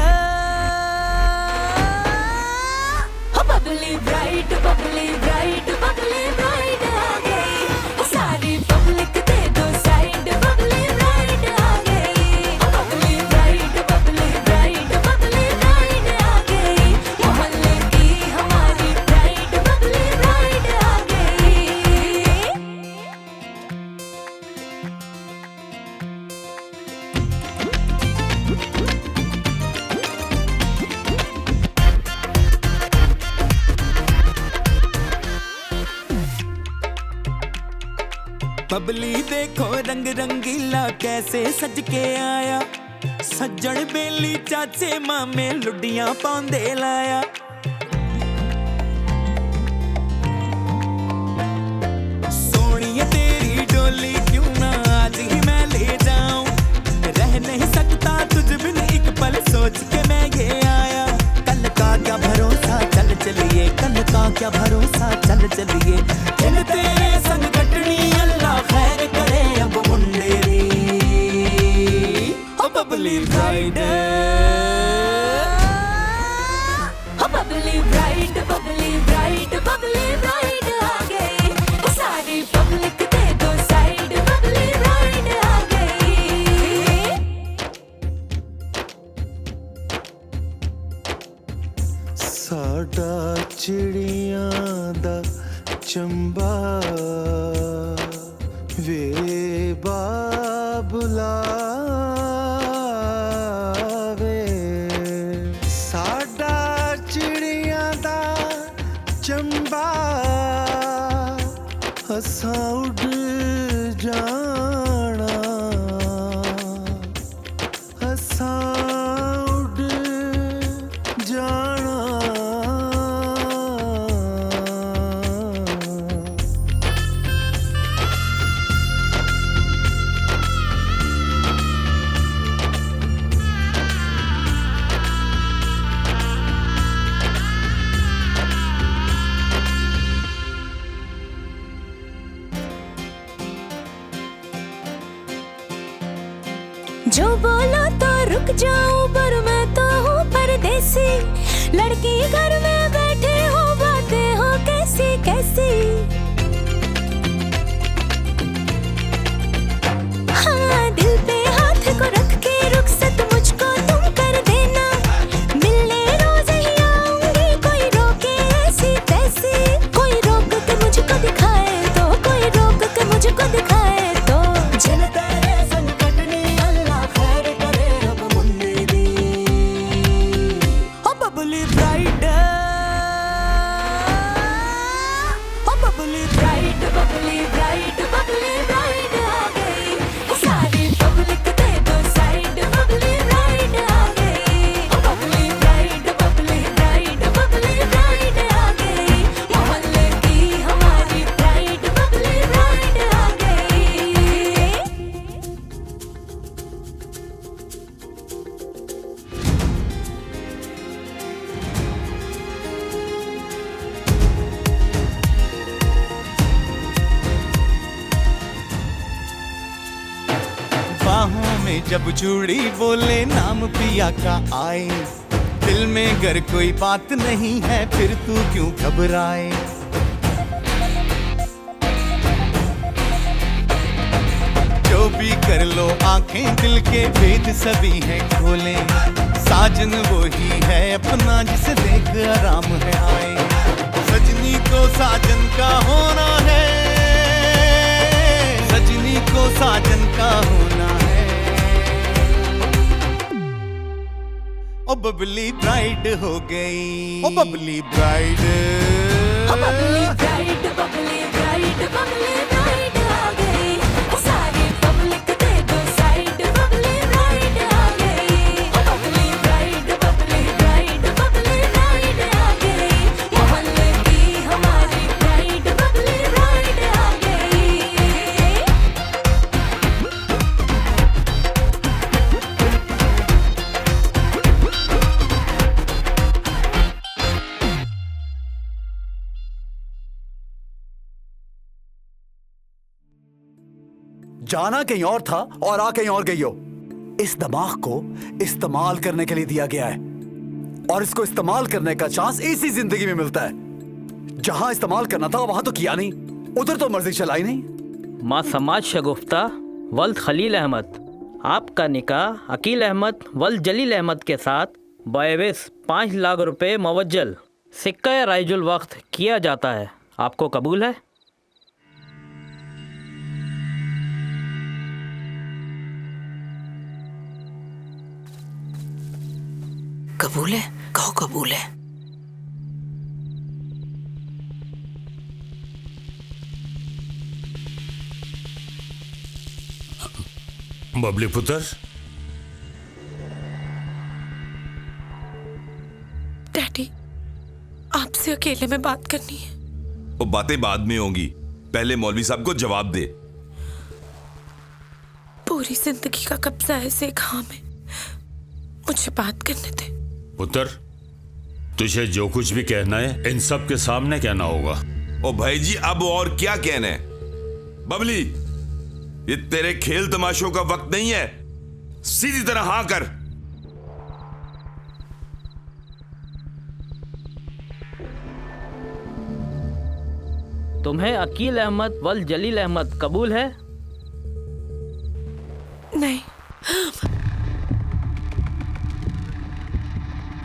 Speaker 17: हो Babli bright, Babli bright, Babli bright आ गई।
Speaker 18: बबली देखो रंग रंगीला कैसे सज के आया, सज्जन बेली चाचे मामे लुडियां पांदे लाया। सोनिए तेरी डोली क्यों ना आज ही मैं ले जाऊं, रह नहीं सकता तुझ बिन एक पल सोच के मैं ये आया। कल का क्या भरोसा चल चलिए, कल का क्या भरोसा चल चलिए, दिन तेरे संग कटनी अल्लाह खैर करे अब मुंडेरी। ओ बबली ब्राइड,
Speaker 17: ओ Babli bride, Babli bride, Babli bride आ गई, सारी पब्लिक दे दो साइड, बबली ब्राइड आ गई।
Speaker 18: साडा चिड़ियां दा चंबा वे बाबुला वे, साडा चिड़ियां दा चंबा असां उड़ जाना, असां उड़ जाना।
Speaker 17: जो बोलो तो रुक जाऊं पर मैं तो हूँ परदेसी, लड़की घर में बैठे हो बातें हो कैसी कैसी। हाँ दिल पे हाथ को रख के रुखसत मुझको तुम कर देना, मिलने रोज ही आऊंगी कोई रोके ऐसी तैसी, कोई रोक के मुझको दिखाए तो, कोई रोक के मुझको दिखाए तो, जिन तेरे संग कटनी अल्लाह खैर करे अब मुंडेरी।
Speaker 18: ओ बबली ब्राइड, ओ Babli
Speaker 17: bride, Babli bride, Babli bride आ गई, सारी पब्लिक दे दो साइड, बबली ब्राइड आ गई। ओ Babli bride, Babli bride, Babli bride आ गई, मोहल्ले की हमारी ब्राइड, बबली ब्राइड आ गई।
Speaker 18: बाहों में जब चूड़ी बोले नाम पिया का आए, दिल में अगर कोई बात नहीं है फिर तू क्यों घबराए। जो भी कर लो आंखें दिल के भेद सभी हैं खोले, साजन वो ही है अपना जिसे देख आराम है आए। सजनी को साजन का होना है, सजनी को साजन का होना है। ओ बबली ब्राइड हो गई, ओ बबली ब्राइड,
Speaker 17: ओ Babli bride, Babli bride, Babli bride आ गई, सारी पब्लिक दे दो साइड, बबली ब्राइड आ गई। ओ Babli bride, Babli bride, Babli bride आ गई, मोहल्ले की हमारी ब्राइड, बबली ब्राइड आ गई।
Speaker 3: जाना कहीं और था और आ कहीं और गई हो। इस दिमाग को इस्तेमाल करने के लिए दिया गया है और इसको इस्तेमाल करने का चांस इसी जिंदगी में मिलता है। जहां इस्तेमाल करना था वहां तो किया नहीं, उधर तो मर्जी चलाई नहीं।
Speaker 10: माँ समाज शगुफ्ता वल्द खलील अहमद, आपका निकाह अकील अहमद वल्द जलील अहमद के साथ बएविस 5 लाख रुपए मुवज्जल सिक्का राइजुल वक्त किया जाता है। आपको कबूल है?
Speaker 2: कबूल है? कहो कबूल है।
Speaker 5: बबली पुत्र,
Speaker 2: डैडी, आपसे अकेले में बात करनी है।
Speaker 19: वो बातें बाद में होंगी, पहले मौलवी साहब को जवाब दे।
Speaker 2: पूरी जिंदगी का कब्जा ऐसे खां में, मुझे बात करने दे।
Speaker 5: पुत्र, तुझे जो कुछ भी कहना है इन सब के सामने कहना होगा।
Speaker 19: ओ भाई जी, अब और क्या कहना है? बबली, ये तेरे खेल तमाशों का वक्त नहीं है, सीधी तरह हाँ कर।
Speaker 10: तुम्हें अकील अहमद वल जलील अहमद कबूल है?
Speaker 2: नहीं।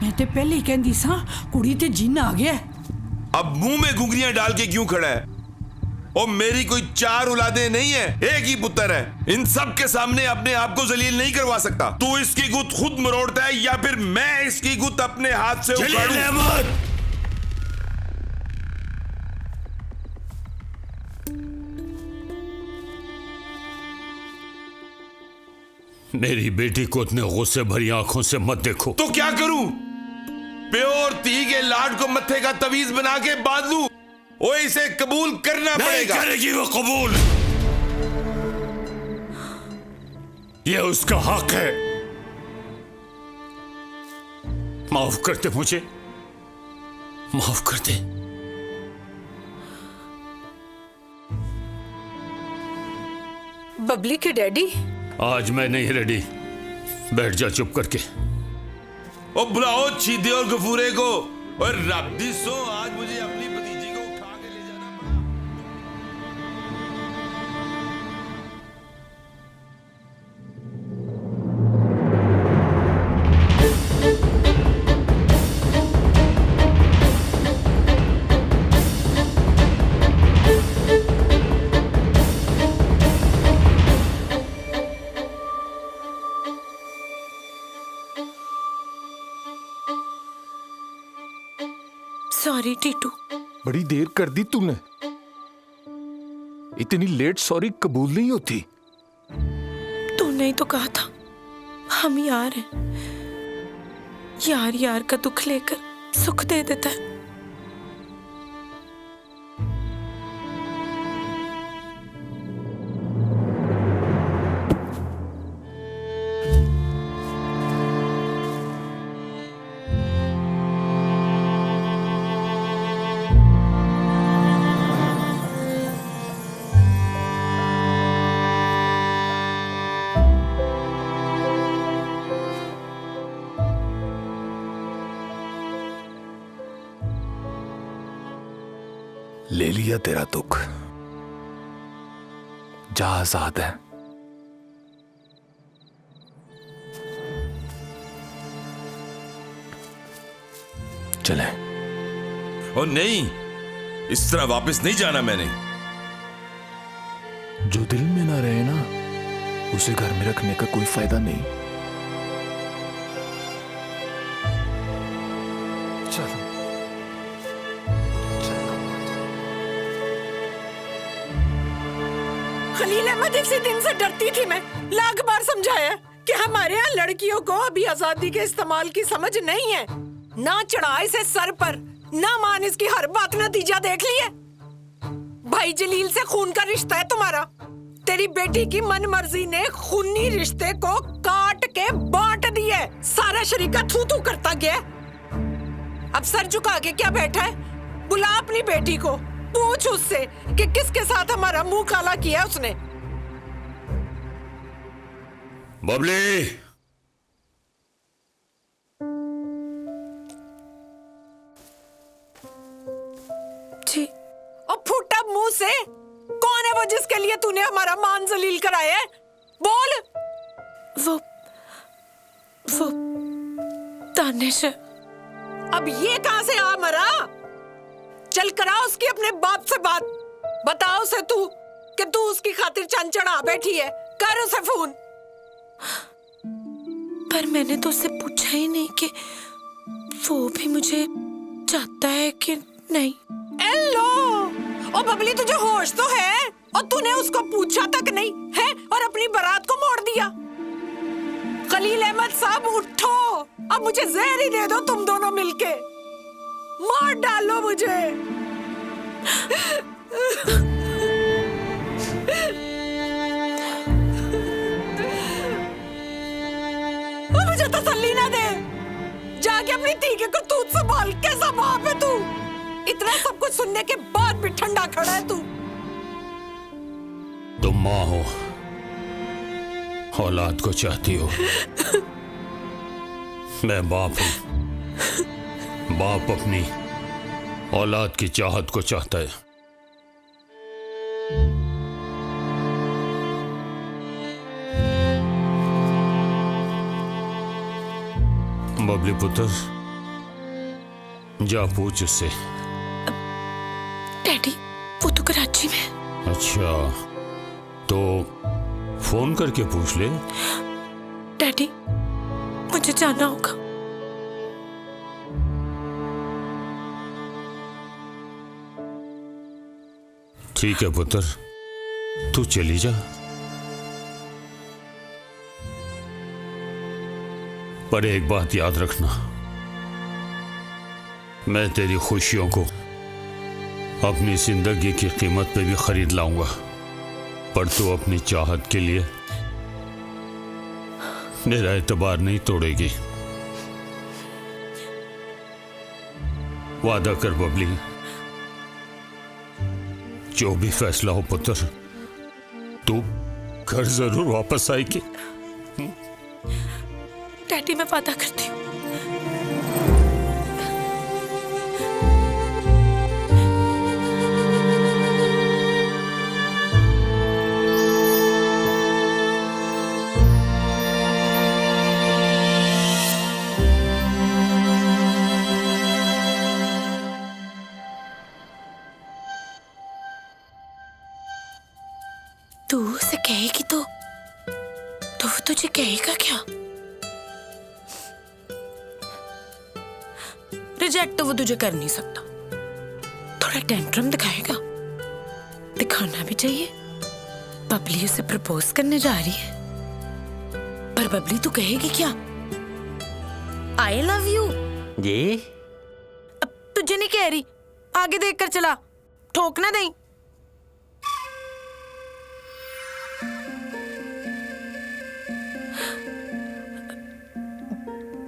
Speaker 16: मैं तो पहले ही कहती सा, कुड़ी ते जिन्न आ गया।
Speaker 19: अब मुंह में घुंघरियां डाल के क्यों खड़ा है? और मेरी कोई 4 औलादें नहीं है, एक ही पुत्र है। इन सब के सामने अपने आप को जलील नहीं करवा सकता। तू इसकी गुत खुद मरोड़ता है या फिर मैं इसकी गुत अपने हाथ से उखाड़ूं?
Speaker 5: मेरी बेटी को इतने गुस्से भरी आंखों से मत देखो।
Speaker 19: तो क्या करूं? प्योर ती के लाड को मत्थे का तवीज बना के बांध लूं? वो इसे कबूल करना पड़ेगा।
Speaker 5: नहीं करेगी वो कबूल, ये उसका हक है। माफ कर दे मुझे, माफ कर दे।
Speaker 4: बबली के डैडी,
Speaker 5: आज मैं नहीं रेडी, बैठ जा चुप करके।
Speaker 19: ओ बुलाओ चीदे और गफूरे को। और रब्दी सो, आज मुझे अपनी भतीजी को उठा के ले जाना पड़ा।
Speaker 2: सॉरी टीटू।
Speaker 1: बड़ी देर कर दी तूने। इतनी लेट सॉरी कबूल नहीं होती।
Speaker 2: तूने ही तो कहा था हम यार हैं। यार यार का दुख लेकर सुख दे देता है।
Speaker 1: ले लिया तेरा दुख, जा आजाद है। चले।
Speaker 19: ओ नहीं, इस तरह वापस नहीं जाना मैंने।
Speaker 1: जो दिल में ना रहे ना, उसे घर में रखने का कोई फायदा नहीं। चलो।
Speaker 4: खलील अहमद, इसी दिन से डरती थी मैं। लाख बार समझाया कि हमारे यहाँ लड़कियों को अभी आजादी के इस्तेमाल की समझ नहीं है। ना चढ़ा इसे सर पर, ना मान इसकी हर बात। नतीजा देख लिए। भाई जलील से खून का रिश्ता है तुम्हारा। तेरी बेटी की मन मर्जी ने खूनी रिश्ते को काट के बांट दिया। सारा शरीका थू थू करता गया। अब सर झुका के क्या बैठा है? बुला अपनी बेटी को, पूछ उससे कि किसके साथ हमारा मुंह काला किया उसने।
Speaker 5: बबली,
Speaker 2: जी।
Speaker 4: और फूटा मुंह से, कौन है वो जिसके लिए तूने हमारा मान जलील कराया है? बोल।
Speaker 2: वो दानिश।
Speaker 4: अब ये कहां से आ मरा? चल करा उसकी अपने बाप से बात। बताओ उसे तू कि तू उसकी खातिर चंद चढ़ा बैठी है। कर उसे फोन।
Speaker 2: पर मैंने तो उससे पूछा ही नहीं कि वो भी मुझे चाहता है कि नहीं।
Speaker 4: एलो, ओ बबली, तुझे होश तो है? और तूने उसको पूछा तक नहीं है और अपनी बारात को मोड़ दिया।
Speaker 16: दिया। खलील अहमद साहब उठो, अब मुझे जहर ही दे दो तुम दोनों मिलके, मार डालो मुझे। मुझे तसल्ली ना दे, जाके अपनी धी के करतूत संभाल। कैसा बाप है तू, इतना सब कुछ सुनने के बाद भी ठंडा खड़ा है तू।
Speaker 5: तुम माँ हो, औलाद को चाहती हो, मैं बाप हूं। बाप अपनी औलाद की चाहत को चाहता है। बबली पुत्र, जा पूछ उससे।
Speaker 2: डैडी, वो तो कराची में।
Speaker 5: अच्छा, तो फोन करके पूछ ले।
Speaker 2: डैडी, मुझे जाना होगा।
Speaker 5: ठीक है पुत्र, तू चली जा, पर एक बात याद रखना, मैं तेरी खुशियों को अपनी जिंदगी की कीमत पे भी खरीद लाऊंगा, पर तू अपनी चाहत के लिए मेरा एतबार नहीं तोड़ेगी। वादा कर बबली, जो भी फैसला हो पुत्र, तू घर जरूर वापस आएगी।
Speaker 2: डैडी, मैं वादा करती हूँ। तू उसे कहेगी तो वो तुझे कहेगा क्या? रिजेक्ट तो वो तुझे कर नहीं सकता, थोड़ा टेंट्रम दिखाएगा, दिखाना भी चाहिए। बबली उसे प्रपोज करने जा रही है, पर बबली तू कहेगी क्या? I love you.
Speaker 10: जी?
Speaker 2: अब तुझे नहीं कह रही, आगे देख कर चला, ठोक ना दें।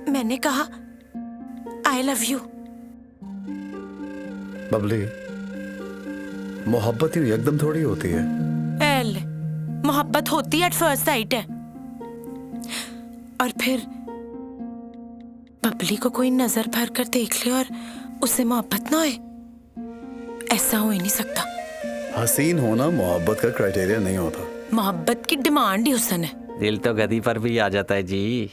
Speaker 2: मैंने कहा आई लव यू।
Speaker 3: बबली, मोहब्बत ही एकदम थोड़ी होती है।
Speaker 2: एल, मोहब्बत होती एट फर्स्ट साइट है, और फिर बबली को कोई नजर भर कर देख ले और उसे मोहब्बत ना होए, ऐसा हो ही नहीं सकता।
Speaker 3: हसीन होना मोहब्बत का क्राइटेरिया नहीं होता।
Speaker 2: मोहब्बत की डिमांड ही हुस्न है।
Speaker 10: दिल तो गदी पर भी आ जाता है जी।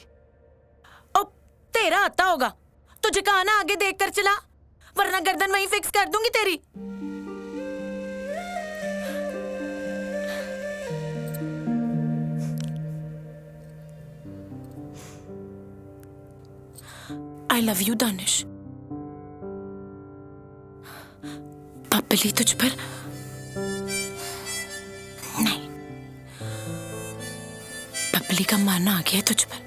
Speaker 2: तेरा आता होगा, तुझे कहा ना आगे देख कर चला, वरना गर्दन वहीं फिक्स कर दूंगी तेरी। आई लव यू दानिश। बबली तुझ पर नहीं, बबली का मन आ गया तुझ पर।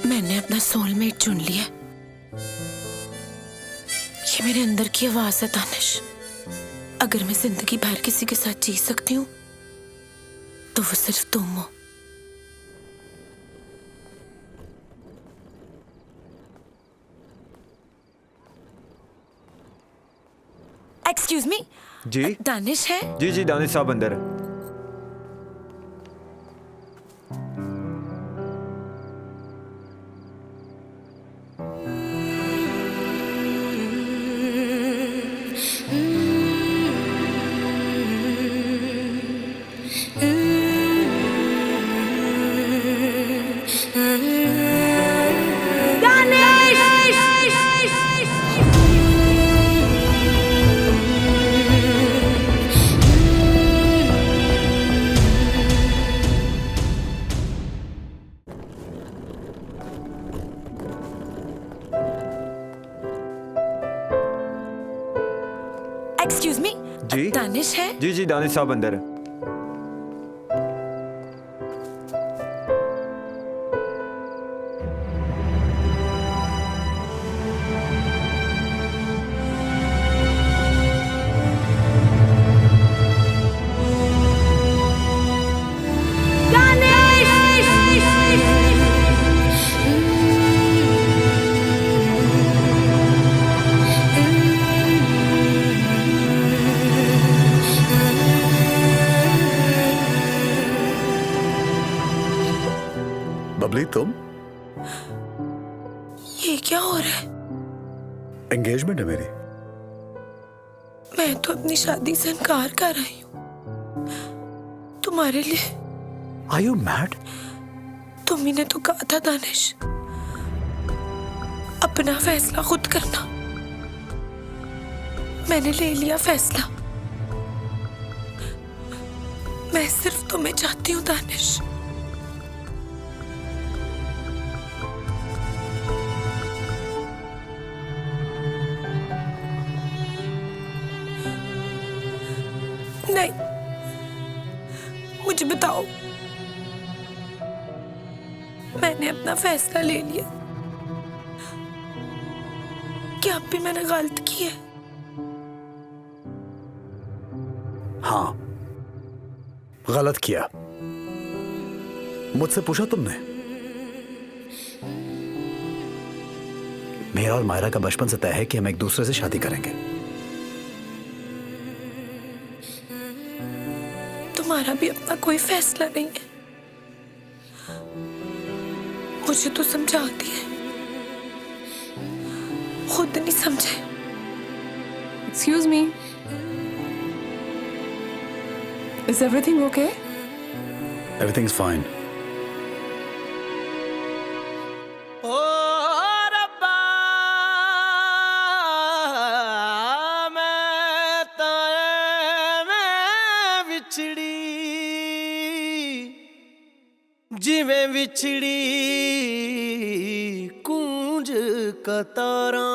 Speaker 2: मैंने अपना सोलमेट चुन लिया। ये मेरे अंदर की आवाज है दानिश। अगर मैं जिंदगी भर किसी के साथ जी सकती हूँ तो वो सिर्फ तुम हो। एक्सक्यूज मी,
Speaker 12: जी
Speaker 2: दानिश है?
Speaker 12: जी जी, दानिश साहब अंदर है।
Speaker 2: एक्सक्यूज मी,
Speaker 12: जी
Speaker 2: दानिश है?
Speaker 12: जी जी दानिश साहब अंदर है।
Speaker 3: बबली तुम?
Speaker 2: ये क्या हो रहा है?
Speaker 3: एंगेजमेंट है मेरी।
Speaker 2: मैं तो अपनी शादी से इनकार कर रही हूँ तुम्हारे लिए।
Speaker 3: Are you mad?
Speaker 2: तुम ही ने तो कहा था दानिश, अपना फैसला खुद करना। मैंने ले लिया फैसला। मैं सिर्फ तुम्हें चाहती हूँ दानिश। नहीं, मुझे बताओ, मैंने अपना फैसला ले लिया। क्या अब भी मैंने गलत की है?
Speaker 3: हाँ, गलत किया। मुझसे पूछा तुमने? मेरा और मायरा का बचपन से तय है कि हम एक दूसरे से शादी करेंगे।
Speaker 2: तुम्हारा भी अपना कोई फैसला नहीं है। मुझे तो समझाती है, खुद नहीं समझे।
Speaker 9: Excuse me. Is everything okay?
Speaker 3: Everything's fine.
Speaker 18: जिवें विछड़ी कूंज कतारा,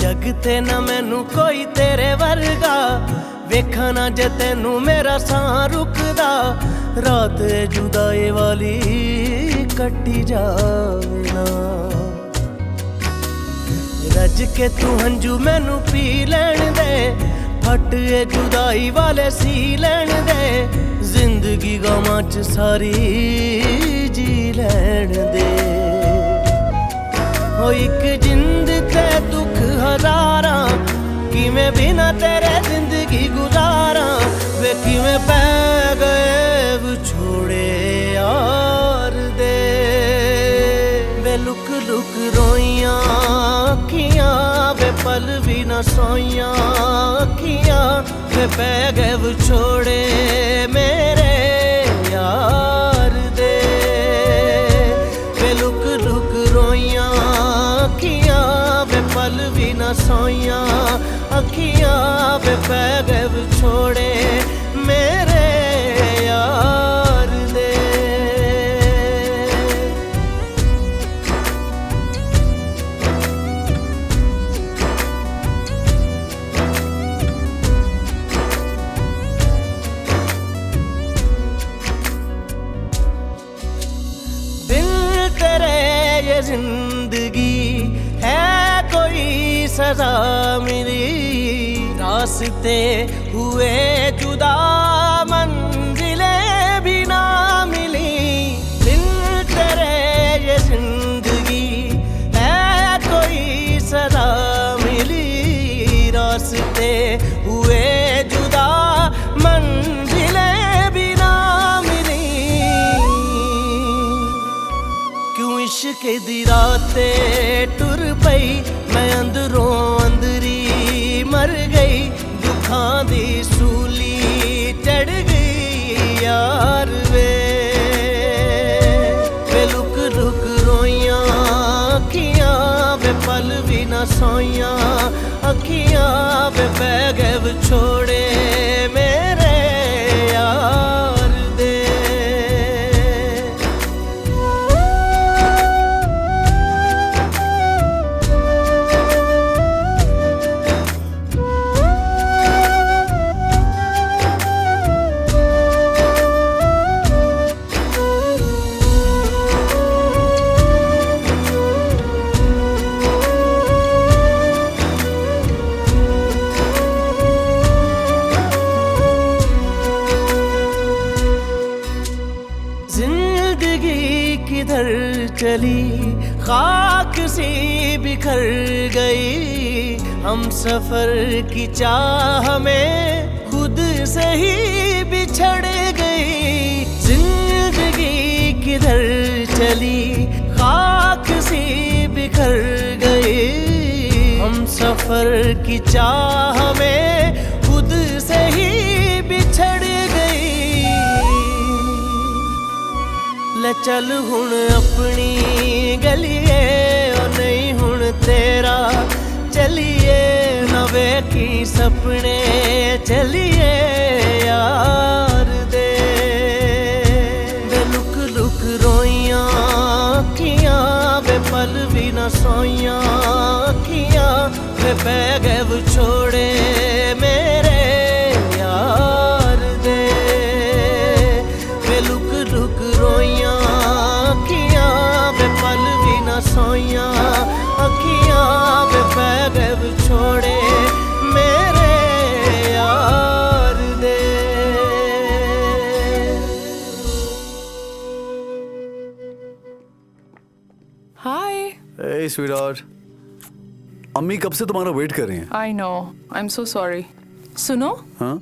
Speaker 18: जग ते ना मैनू कोई तेरे वर्गा, वेखा ना जे तेनू मेरा साह रुकदा, रात जुदाई वाली कट्टी जावे ना। रज के तू हंजू मैनू पी लैण दे, फट ए जुदाई वाले सी लैण दे, जिंदगी गमां च सारी जी लैण दे। हो एक जिंद ते दुख हजारा, किवें बिना तेरे जिंदगी गुजारा, वे किवें पै गए विछोड़े यार दे। वे लुक लुक रोइयां अखियां, वे पल भी न सोइयां अखियां, वे पै गए विछोड़े मेरे यार दे। वे लुक लुक रोइयां अखियां, वे पल भी न सोइयां अखियां, वे पै गए विछोड़े मेरे यार दे। जिंदगी है कोई सजा मिली, रास्ते हुए जुदा मंजिलें भी ना मिली। दिल तेरे ये जिंदगी है कोई सजा मिली, रास्ते हुए जुदा मंजिलें भी ना मिली। क्यों इश्क दी राते टुर पई, मैं अंदरों अंदरी मर गई, दुखां दी सूली चढ़ गई यार वे। वे लुक लुक रोइयां अखियां, वे पल भी न सोइयां अखियां, वे पै गए विछोड़े मेरे यार दे। चली खाक सी बिखर गई, हम सफर की चाह में खुद से ही बिछड़ गई। जिंदगी किधर चली खाक सी बिखर गई, हम सफर की चाह में खुद से ही बिछड़ गई। ले चल हुण अपनी गलिए ओ नहीं हुण तेरा चलिए, नवे की सपने चलिए यार दे। लुक लुक रोइयां अखियां वे पल भी न सोइयां अखियां, वे बह गए वो छोड़े मेरे यार दे। वे लुक लुक रोइयां अखियां वे पल भी न सोइयां अखियां, वे बह गए वो छोड़े मेरे यार दे।
Speaker 9: हाय।
Speaker 3: Hey sweetheart, अम्मी कब से तुम्हारा वेट कर रही हैं।
Speaker 9: I know, I am so sorry. सुनो,
Speaker 3: हाँ?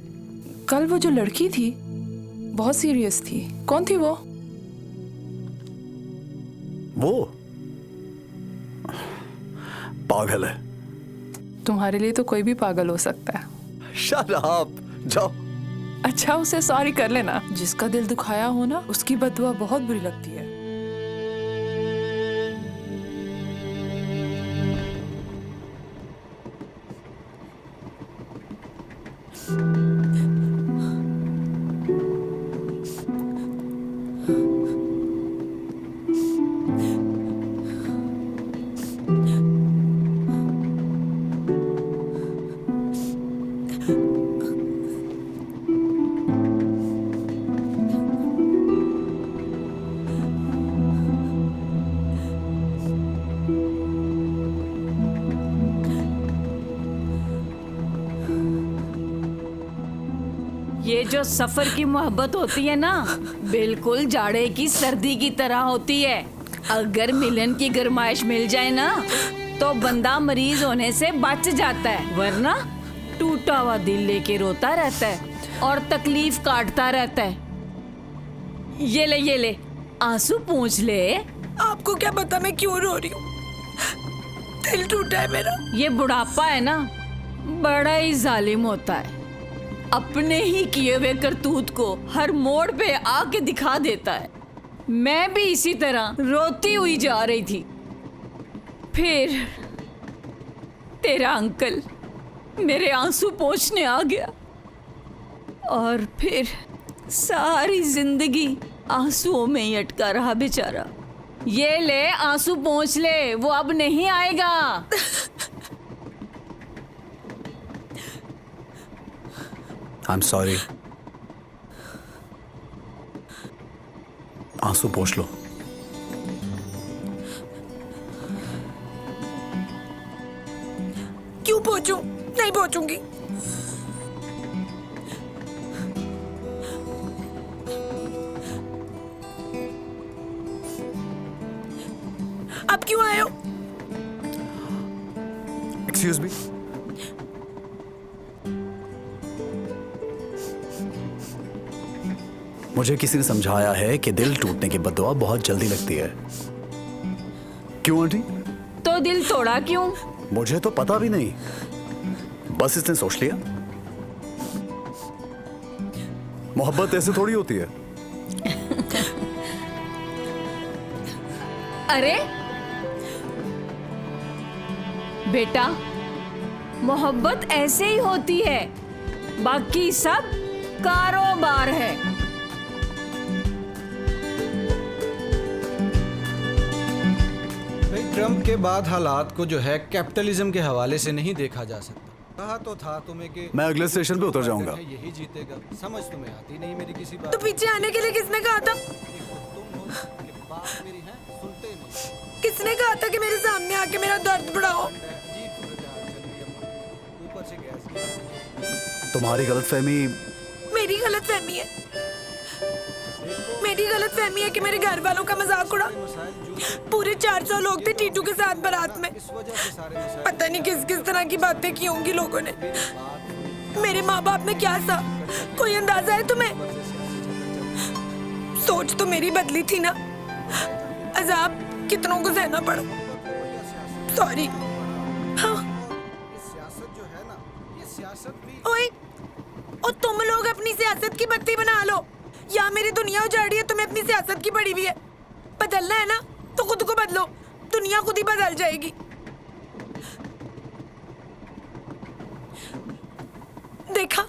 Speaker 9: कल वो जो लड़की थी बहुत सीरियस थी, कौन थी वो?
Speaker 3: वो पागल है।
Speaker 9: तुम्हारे लिए तो कोई भी पागल हो सकता है।
Speaker 3: Shut up, जाओ।
Speaker 9: अच्छा, उसे सॉरी कर लेना। जिसका दिल दुखाया हो ना, उसकी बददुआ बहुत बुरी लगती है।
Speaker 20: ये जो सफर की मोहब्बत होती है ना, बिल्कुल जाड़े की सर्दी की तरह होती है। अगर मिलन की गरमाइश मिल जाए ना, तो बंदा मरीज होने से बच जाता है, वरना टूटा हुआ दिल लेके रोता रहता है और तकलीफ काटता रहता है। ये ले आंसू पूंछ ले।
Speaker 2: आपको क्या पता मैं क्यों रो रही हूँ? दिल टूटा है मेरा।
Speaker 20: ये बुढ़ापा है ना, बड़ा ही जालिम होता है। अपने ही किए हुए करतूत को हर मोड़ पे आके दिखा देता है। मैं भी इसी तरह रोती हुई जा रही थी, फिर तेरा अंकल मेरे आंसू पोंछने आ गया और फिर सारी जिंदगी आंसुओं में ही अटका रहा बेचारा। ये ले आंसू पोंछ ले, वो अब नहीं आएगा।
Speaker 3: I'm sorry. आंसू पोंछ लो।
Speaker 2: क्यों पोंछूं? नहीं पोंछूंगी। आप क्यों आए हो?
Speaker 3: Excuse me. मुझे किसी ने समझाया है कि दिल टूटने की बददुआ बहुत जल्दी लगती है। क्यों आंटी?
Speaker 20: तो दिल तोड़ा क्यों?
Speaker 3: मुझे तो पता भी नहीं, बस इसने सोच लिया। मोहब्बत ऐसे थोड़ी होती है।
Speaker 20: अरे बेटा, मोहब्बत ऐसे ही होती है, बाकी सब कारोबार है।
Speaker 6: ट्रम्प के बाद हालात को जो है कैपिटलिज्म के हवाले से नहीं देखा जा सकता। कहा तो था तुम्हें कि
Speaker 3: मैं अगले स्टेशन पे उतर जाऊंगा।
Speaker 6: यही जीतेगा। समझ तुम्हें आती नहीं मेरी किसी बात।
Speaker 2: तो पीछे आने के लिए किसने कहा था? किसने कहा था कि मेरे सामने आके मेरा दर्द बढ़ाओ?
Speaker 3: तुम्हारी गलतफहमी
Speaker 2: मेरी गलतफहमी है। मेरी गलतफहमी है कि मेरे घर वालों का मजाक उड़ा। पूरे 400 लोग थे टीटू के साथ बारात में। पता नहीं किस किस तरह की बातें की होंगी लोगों ने। मेरे माँ बाप में क्या था, कोई अंदाजा है तुम्हें? सोच तो मेरी बदली थी ना, अजाब कितनों को सहना पड़ा। सॉरी। हाँ। ओए, और तुम लोग अपनी सियासत की बत्ती बना लो, या मेरी दुनिया उजाड़ी है तुम्हें अपनी सियासत की पड़ी हुई है। बदलना है ना तो खुद को बदलो, दुनिया खुद ही बदल जाएगी। देखा,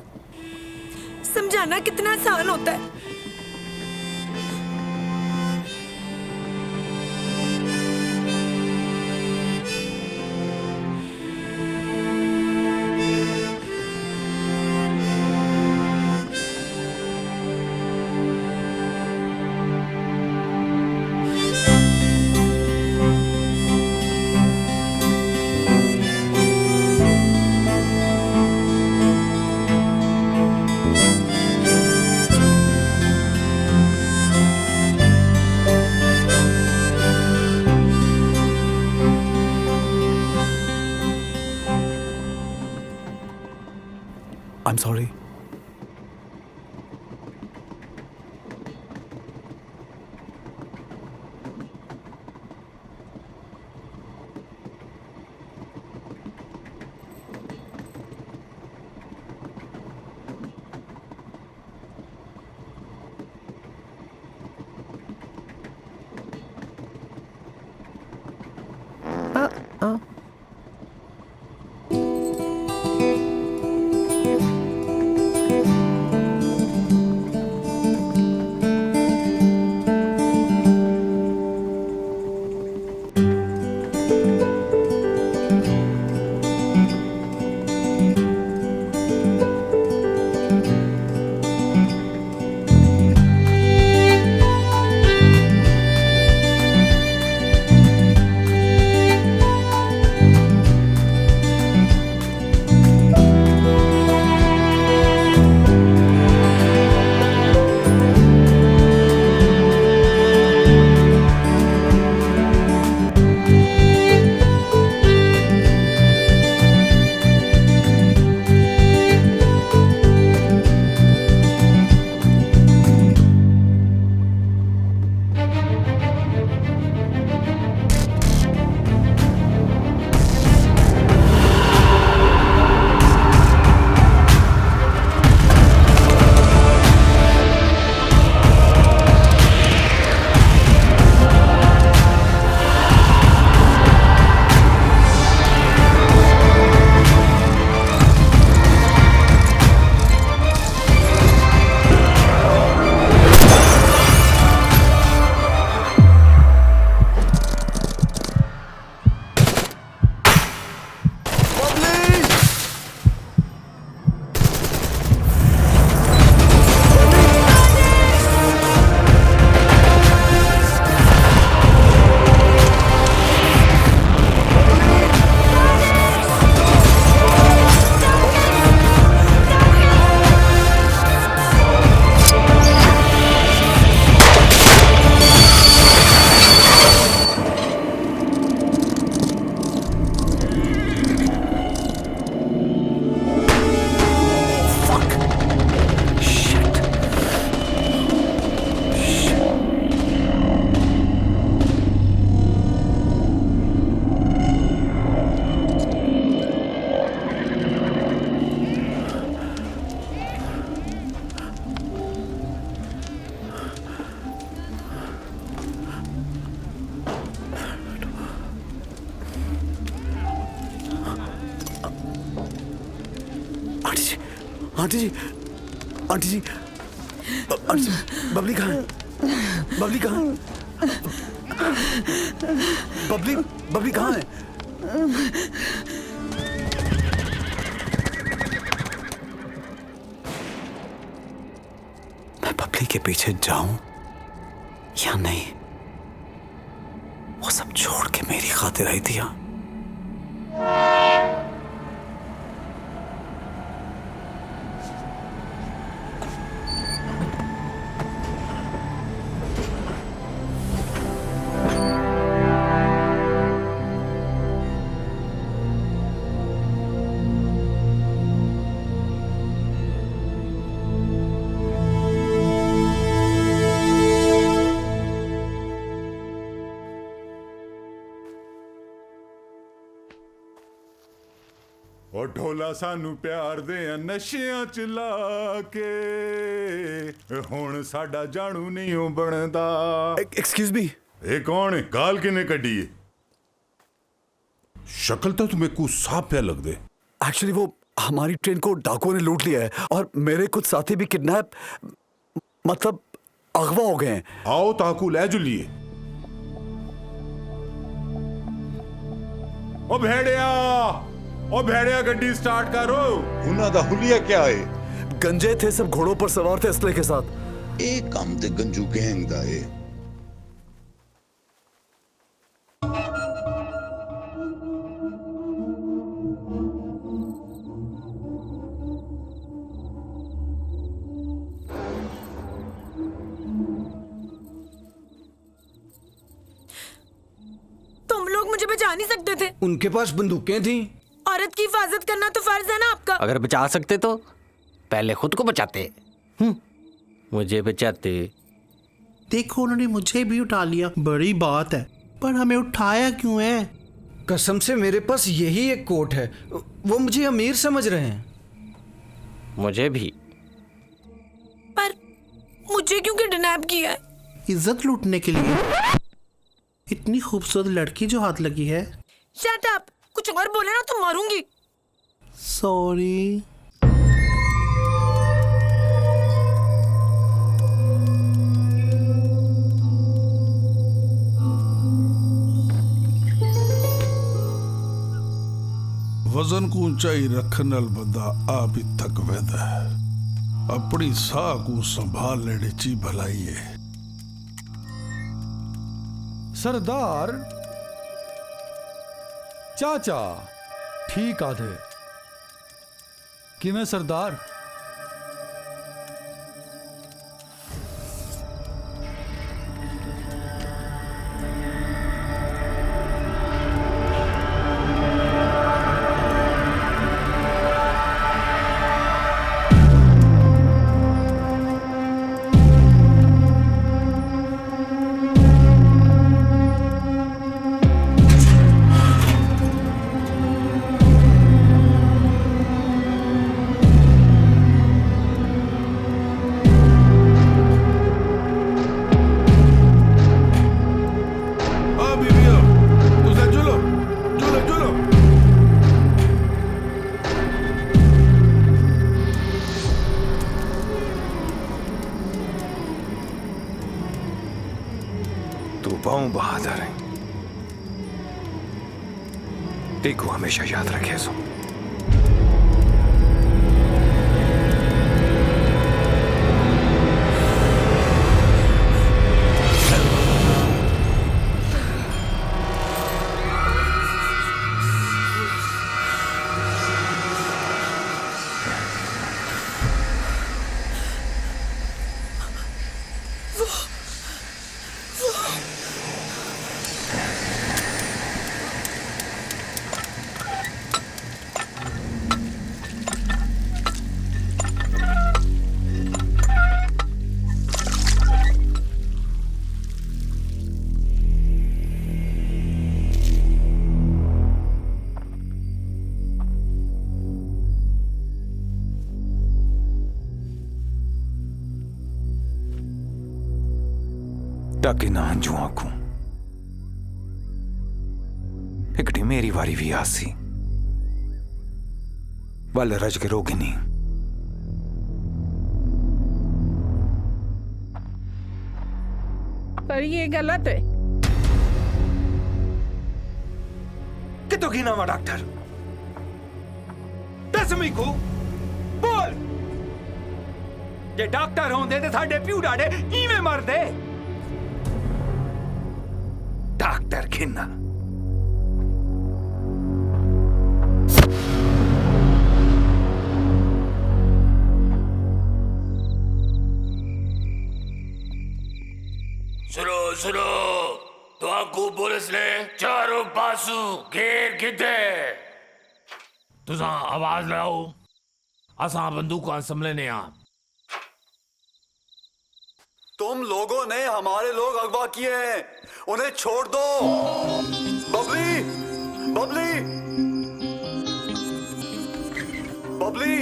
Speaker 2: समझाना कितना आसान होता है।
Speaker 3: I'm sorry. Aunty ji, aunty ji, aunty ji, Babli कहाँ है? बबली कहाँ है? बबली, बबली कहाँ है? मैं बबली के पीछे जाऊं या नहीं? वो सब छोड़ के मेरी खातिर आई थी।
Speaker 14: ढोला सानू प्यार दे नशियां च ला के हुण साडा जानू नहीं हो बनदा।
Speaker 3: एक्सक्यूज मी,
Speaker 14: ये कौन है? गाल किने कड्डी है? शक्ल तो तुम्हें कुछ साफ पे लग दे।
Speaker 3: एक्चुअली वो हमारी ट्रेन को डाकुओं ने लूट लिया है और मेरे कुछ साथी भी किडनैप मतलब अगवा हो गए हैं।
Speaker 14: आओ ताकू ले जुलिए। ओ भेड़िया गड्डी स्टार्ट करो।
Speaker 3: उन्हां दा हुलिया क्या है? गंजे थे, सब घोड़ों पर सवार थे असले के साथ।
Speaker 21: एक काम ते गंजू गैंग दा है।
Speaker 2: तुम लोग मुझे बचा नहीं सकते थे।
Speaker 6: उनके पास बंदूकें थी।
Speaker 2: औरत की हिफाजत करना तो फर्ज है ना आपका।
Speaker 10: अगर बचा सकते तो पहले खुद को बचाते, मुझे बचाते।
Speaker 22: देखो उन्होंने मुझे भी उठा लिया, बड़ी बात है, पर हमें उठाया क्यों है?
Speaker 6: कसम से मेरे पास यही एक कोट है, वो मुझे अमीर समझ रहे हैं।
Speaker 10: मुझे भी।
Speaker 2: पर मुझे क्यों किडनैप किया है?
Speaker 22: इज्जत लूटने के लिए। इतनी खूबसूरत लड़की जो हाथ लगी है।
Speaker 2: शट अप, कुछ और बोले ना तो मारूंगी।
Speaker 22: सॉरी।
Speaker 23: वजन को ऊंचाई रखने वाला बंदा आप ही थक वैदा है। अपनी साह को संभाल लेने ची भलाई है।
Speaker 24: सरदार चाचा ठीक आधे किवें सरदार?
Speaker 25: बहादुर है, देखो हमेशा याद रखे सो। ताकि ना हंजू आंखू एकड़ी मेरी वारी भी आसी वल रज के रोगिनी
Speaker 4: पर ये गलत है।
Speaker 25: कितो की नामा डॉक्टर दसवीं को बोल जे डॉक्टर होंदे ते साडे प्यू डाडे इवें मरदे। डॉक्टर खिन्ना
Speaker 1: सुनो तो आपको पुलिस ने चारों पासू घेर किते तुसा आवाज लाओ असा बंदूक संभलने आ।
Speaker 3: तुम लोगों ने हमारे लोग अगवा किए हैं, उन्हें छोड़ दो। बबली बबली बबली,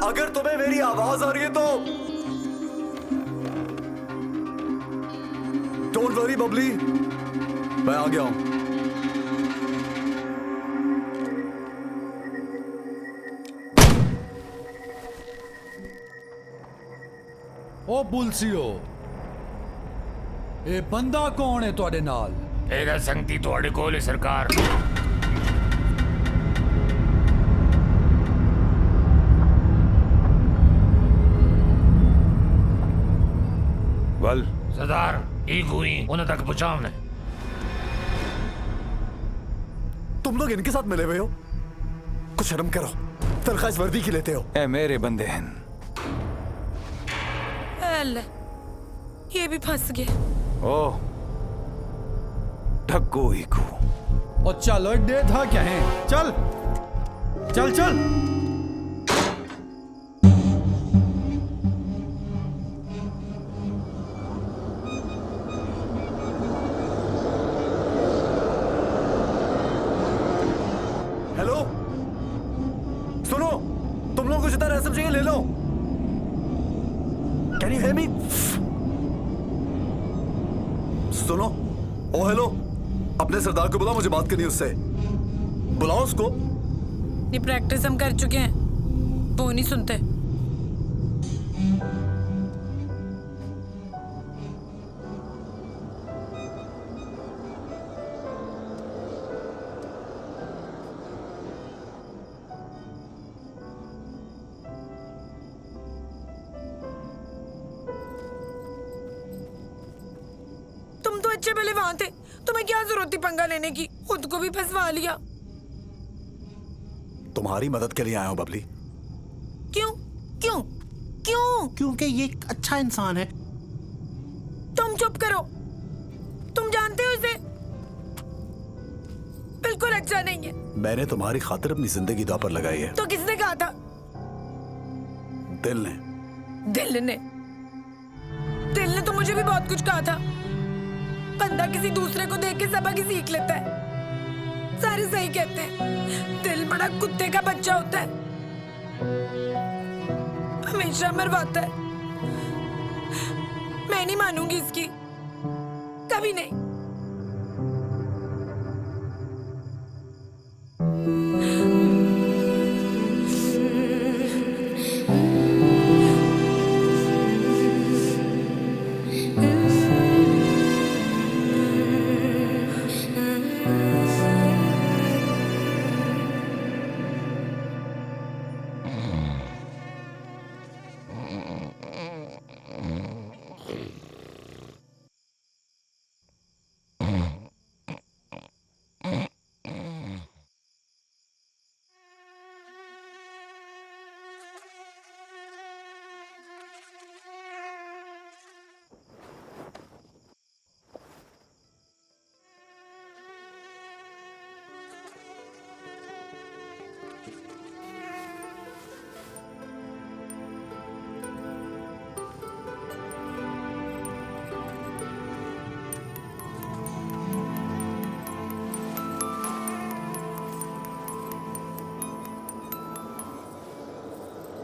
Speaker 3: अगर तुम्हें मेरी आवाज आ रही है तो डोंट वरी बबली, मैं आ गया हूं।
Speaker 24: ओ पुलसियो, ये बंदा कौन है तुहाडे नाल?
Speaker 1: ਇਹਦਾ ਸੰਗਤੀ ਤੁਹਾਡੇ ਕੋਲ ਹੈ ਸਰਕਾਰ।
Speaker 19: वल
Speaker 1: सरदार एक हुई उन्हें तक पहुंचाओ।
Speaker 3: तुम लोग इनके साथ मिले हुए हो? कुछ शर्म करो, तनख्वाह इस वर्दी की लेते हो।
Speaker 7: ए मेरे बंदे हैं।
Speaker 2: ये भी फंस गए।
Speaker 7: ओ ढक्को ही को।
Speaker 24: और चलो डे था क्या है? चल चल चल।
Speaker 3: हेलो, सुनो, तुम लोगों को जितना रसम चाहिए ले लो। Can you hear me? सुनो, ओ हेलो, अपने सरदार को बुलाओ, मुझे बात करनी है उससे। बुलाओ उसको।
Speaker 2: ये प्रैक्टिस हम कर चुके हैं, वो नहीं सुनते। तुम तो अच्छे भले वहां थे, तुम्हें क्या जरूरत थी पंगा लेने की? खुद को भी फंसवा लिया।
Speaker 3: तुम्हारी मदद के लिए आया हूं बबली।
Speaker 2: क्यों क्यों क्यों?
Speaker 22: क्योंकि ये एक अच्छा इंसान है।
Speaker 2: तुम चुप करो, तुम जानते हो इसे बिल्कुल अच्छा नहीं है।
Speaker 3: मैंने तुम्हारी खातिर अपनी जिंदगी दांव पर लगाई है।
Speaker 2: तो किसने कहा था?
Speaker 3: दिल ने।
Speaker 2: दिल ने? दिल ने तो मुझे भी बहुत कुछ कहा था। बंदा किसी दूसरे को देख के सबक ही सीख लेता है। सारे सही कहते हैं, दिल बड़ा कुत्ते का बच्चा होता है, हमेशा मरवाता है। मैं नहीं मानूंगी इसकी, कभी नहीं।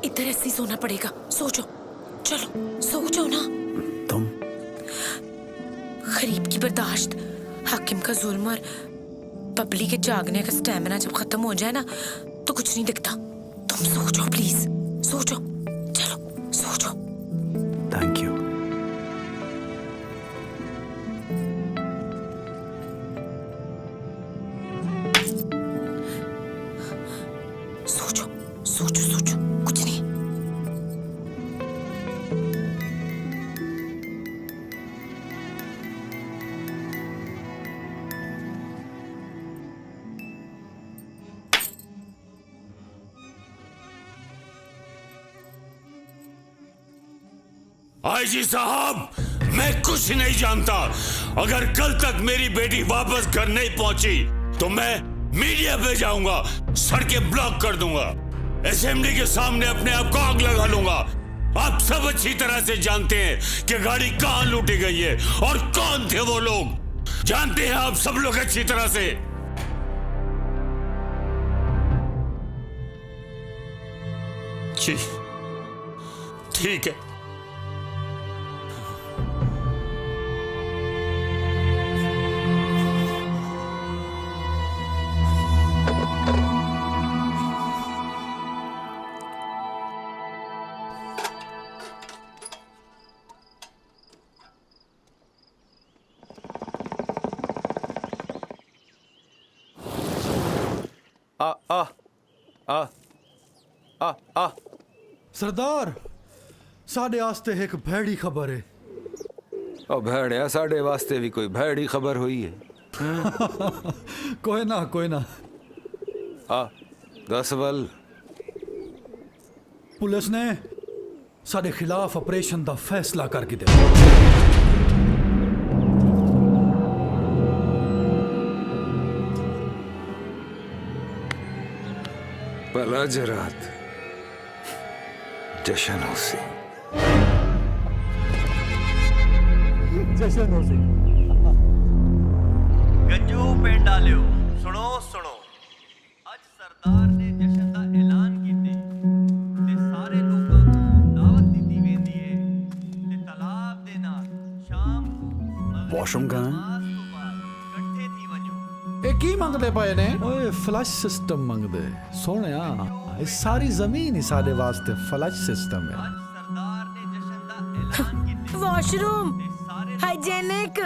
Speaker 2: इधर ऐसे ही सोना पड़ेगा। सो जाओ, चलो सो जाओ ना।
Speaker 3: तुम
Speaker 2: गरीब की बर्दाश्त, हाकिम का जुल्म और बबली के जागने का स्टैमिना जब खत्म हो जाए ना तो कुछ नहीं दिखता। तुम सो जाओ प्लीज, सो जाओ, चलो सो जाओ।
Speaker 3: Thank you.
Speaker 2: सो जाओ, सो जाओ, सो जाओ, कुछ नहीं।
Speaker 5: आईजी साहब, मैं कुछ नहीं जानता। अगर कल तक मेरी बेटी वापस घर नहीं पहुंची तो मैं मीडिया पे जाऊंगा, सड़कें ब्लॉक कर दूंगा, असेंबली के सामने अपने आप को आग लगा लूंगा। आप सब अच्छी तरह से जानते हैं कि गाड़ी कहां लूटी गई है और कौन थे वो लोग। जानते हैं आप सब लोग अच्छी तरह से। जी ठीक है।
Speaker 23: सरदार साढ़े आस्ते एक भैड़ी खबर है।
Speaker 7: और भैड़िया साढ़े वास्ते भी कोई भैड़ी खबर हुई है।
Speaker 23: कोई ना
Speaker 7: दस वल
Speaker 23: पुलिस ने साढ़े खिलाफ ऑपरेशन का फैसला करके दे।
Speaker 7: भला जरात जशन हो सी
Speaker 23: जशन हो सी
Speaker 8: गंजू पिंड आलियो सुनो सुनो अज सरदार ने जशन का ऐलान कीते ते सारे लोकां को दावत दी वेंदी है ते तालाब दे नाल शाम
Speaker 3: वॉशरूम कहाँ है?
Speaker 23: ਇਹ ਕੀ ਮੰਗਦੇ ਪਏ ਨੇ? ਓਏ ਫਲਸ਼ ਸਿਸਟਮ ਮੰਗਦੇ ਸੋਹਣਿਆ। ਇਹ ਸਾਰੀ ਜ਼ਮੀਨ ਹੀ ਸਾਡੇ ਵਾਸਤੇ ਫਲਸ਼ ਸਿਸਟਮ ਹੈ।
Speaker 2: वॉशरूम हाइजेनिक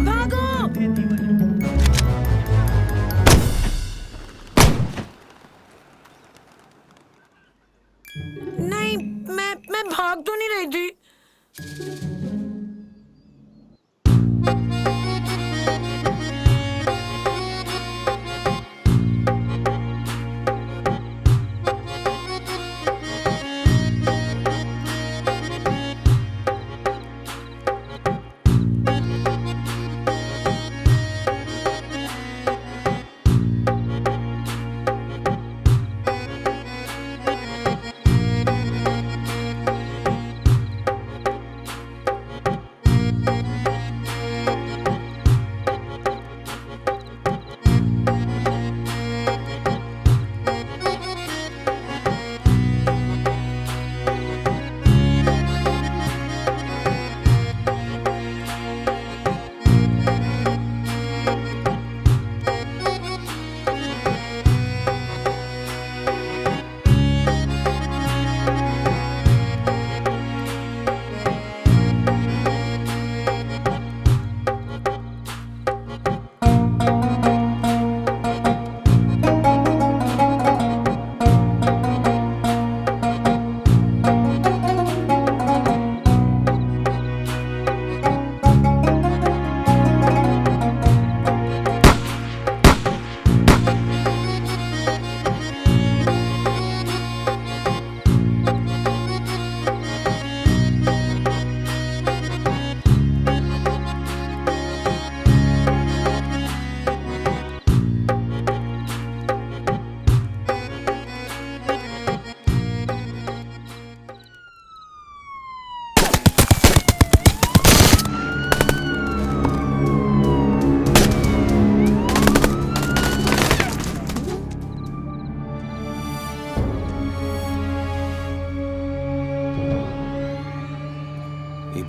Speaker 2: भागो। नहीं मैं भाग तो नहीं रही थी।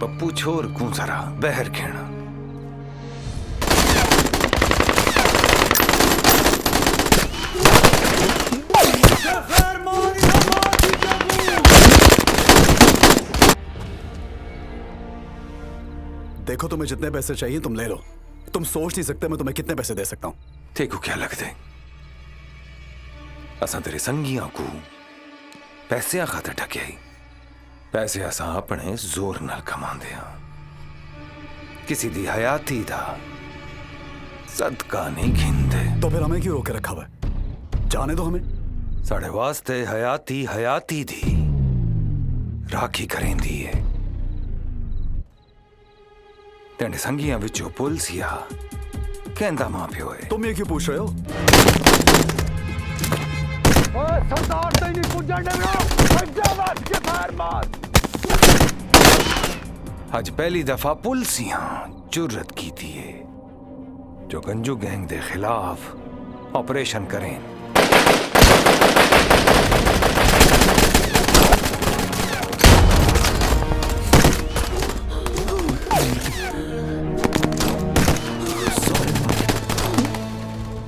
Speaker 7: पप्पू छोर कूं जरा बहर खेना।
Speaker 3: देखो तुम्हें जितने पैसे चाहिए तुम ले लो। तुम सोच नहीं सकते मैं तुम्हें कितने पैसे दे सकता हूं।
Speaker 7: देखो क्या लगते असा तेरे संगियां को पैसे खातर ठके पैसे असा अपने जोर नाल कमांदे हां। किसी दी हयाती दा सदका नहीं खिंदे।
Speaker 3: तो फिर हमें क्यों रोके रखा हुआ है? जाने दो हमें।
Speaker 7: साढ़े वास्ते हयाती हयाती दी राखी करेंदी है। तेरे संगियां विचों पुलसिया कहंदा मां प्यो है।
Speaker 3: तुम ये क्यों पूछ रहे हो?
Speaker 12: सरदार से नहीं पूछा के फायर मार।
Speaker 7: आज पहली दफा पुलसियां जुर्रत की थी जो गंजू गैंग दे खिलाफ ऑपरेशन करें।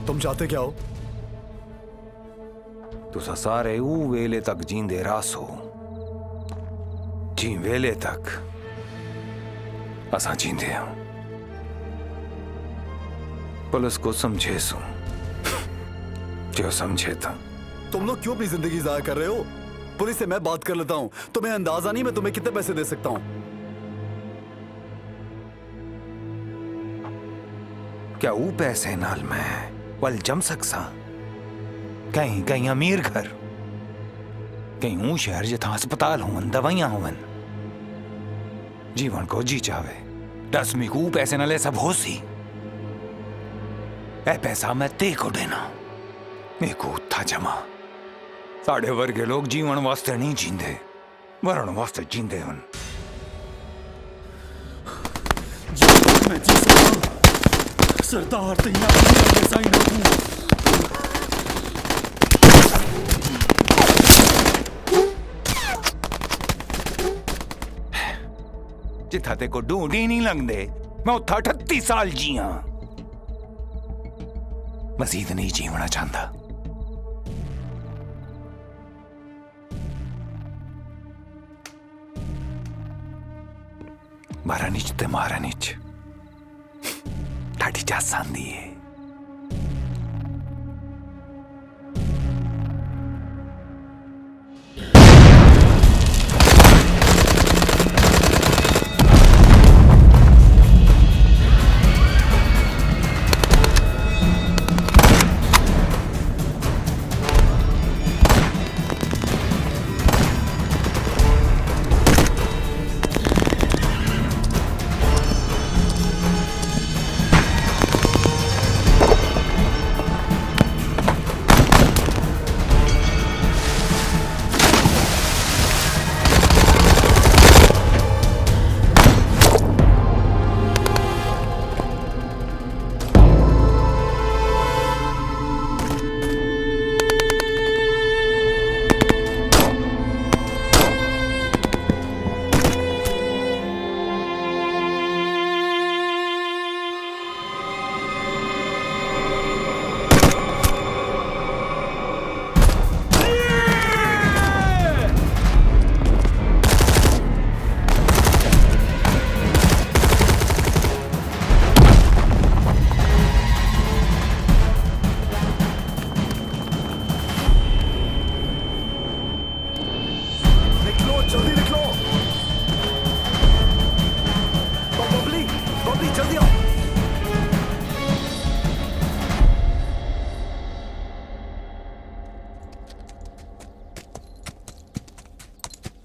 Speaker 3: तुम चाहते क्या हो?
Speaker 7: तुसा सारे ऊ वेले तक जींदे रासो, जी वेले तक असा जींदे हैं। पुलिस को समझे सो जो समझे था।
Speaker 3: तुम लोग क्यों अपनी जिंदगी जाया कर रहे हो? पुलिस से मैं बात कर लेता हूं। तुम्हें अंदाजा नहीं मैं तुम्हें कितने पैसे दे सकता हूं।
Speaker 7: क्या ऊ पैसे नाल मैं वल जम सकसा? कहीं कहीं अमीर घर, कहीं ऊ शहर जिथा अस्पताल होवन, दवाइयां होवन, जीवन को जी चावे। दस मी को पैसे नाले सब हो सी। ए पैसा मैं ते को देना, मेरे को था जमा। साढ़े वर्गे लोग जीवन वास्ते नहीं जींदे, मरण वास्ते जींदे हन।
Speaker 24: मैं जी सकता सरदार तैयार
Speaker 7: जिथा ते को ढूंढ ही नहीं लगदे, मैं उथा 38 साल जिया। मजीद नहीं जीवना चाहता। मारा नीच ते मारा नीच ठाठी जा सांदी है।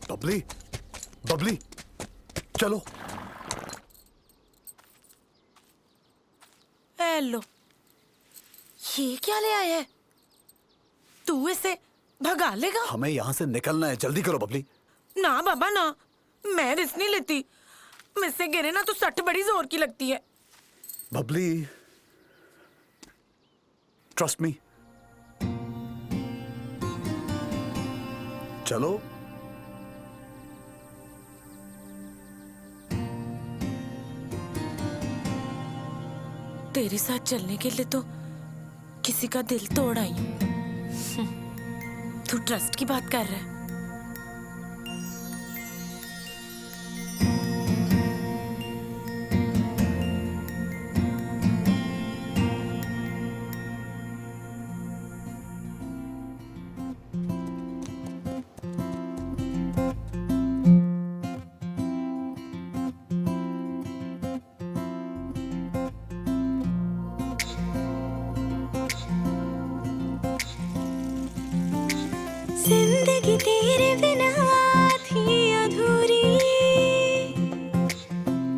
Speaker 3: बबली, बबली, चलो।
Speaker 2: लो, ये क्या ले आया है? तू इसे भगा लेगा?
Speaker 3: हमें यहाँ से निकलना है, जल्दी करो बबली।
Speaker 2: ना बाबा ना, मैं रिस्क नहीं लेती। मुझसे गिरे ना तो सट बड़ी जोर की लगती है।
Speaker 3: Babli, trust me. चलो।
Speaker 2: तेरे साथ चलने के लिए तो किसी का दिल तोड़ आई हूं। तू ट्रस्ट की बात कर रहा है?
Speaker 11: जिंदगी तेरे बिना थी अधूरी,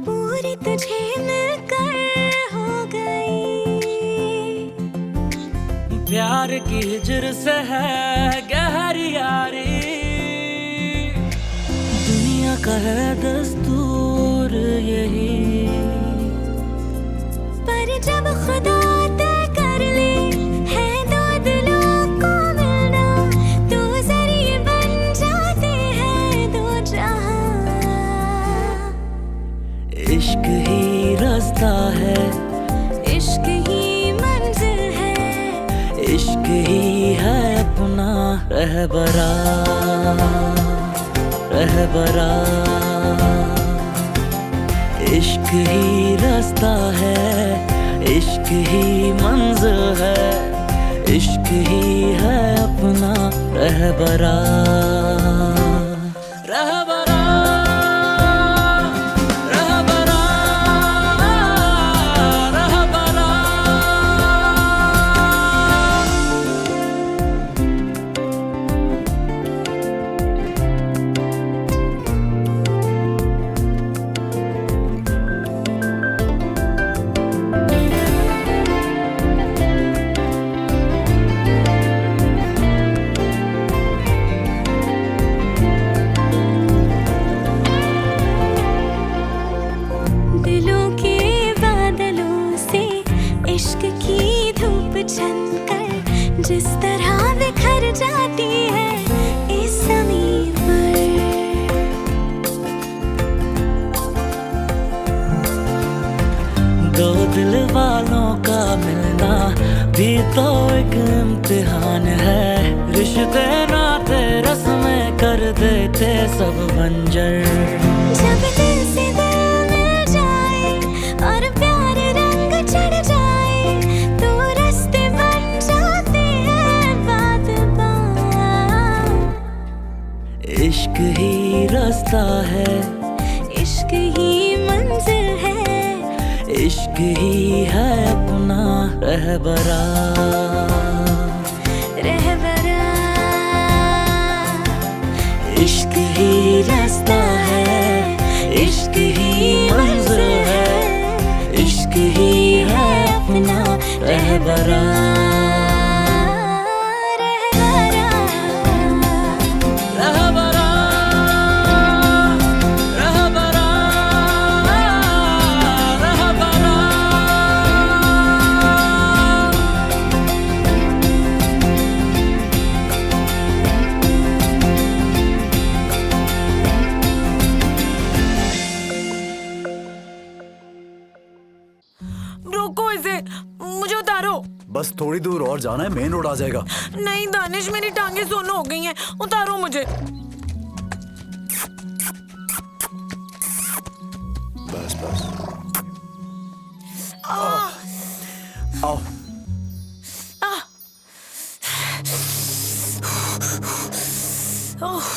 Speaker 11: पूरी तुझे मिलकर हो गई।
Speaker 13: प्यार की हिजर से है गहरी यारी, दुनिया का है दस्तूर यही।
Speaker 11: पर जब खुदा तय कर ले है
Speaker 13: रहबरा रहबरा। इश्क ही रास्ता है, इश्क ही मंजिल है, इश्क ही है अपना रहबरा रहबरा रहबरा रहबरा।
Speaker 11: दिलों के बादलों से इश्क की धूप छनकर जिस तरह बिखर जाती है इस ज़मीन पर।
Speaker 13: दो दिल वालों का मिलना भी तो एक इम्तिहान है। रिश्ते नाते रस्में कर देते सब बंजर।
Speaker 11: जब दिल से दिल मिल जाए और प्यार रंग चढ़ जाए तो रास्ते बन जाते हैं बात बात।
Speaker 13: इश्क ही रास्ता है,
Speaker 11: इश्क ही मंजिल है,
Speaker 13: इश्क ही है अपना रहबरा
Speaker 11: रहबरा।
Speaker 13: इश्क ही रास्ता है, इश्क ही मंजिल है, इश्क ही है अपना रहबरा रहबरा रहबरा रहबरा।
Speaker 2: रोको इसे, मुझे उतारो।
Speaker 3: बस थोड़ी दूर और जाना है, मेन रोड आ जाएगा।
Speaker 2: नहीं दानिश, मेरी टांगे सोनो हो गई हैं, उतारो मुझे।
Speaker 3: बस बस
Speaker 2: आ,
Speaker 3: आओ।
Speaker 2: आ, ओह,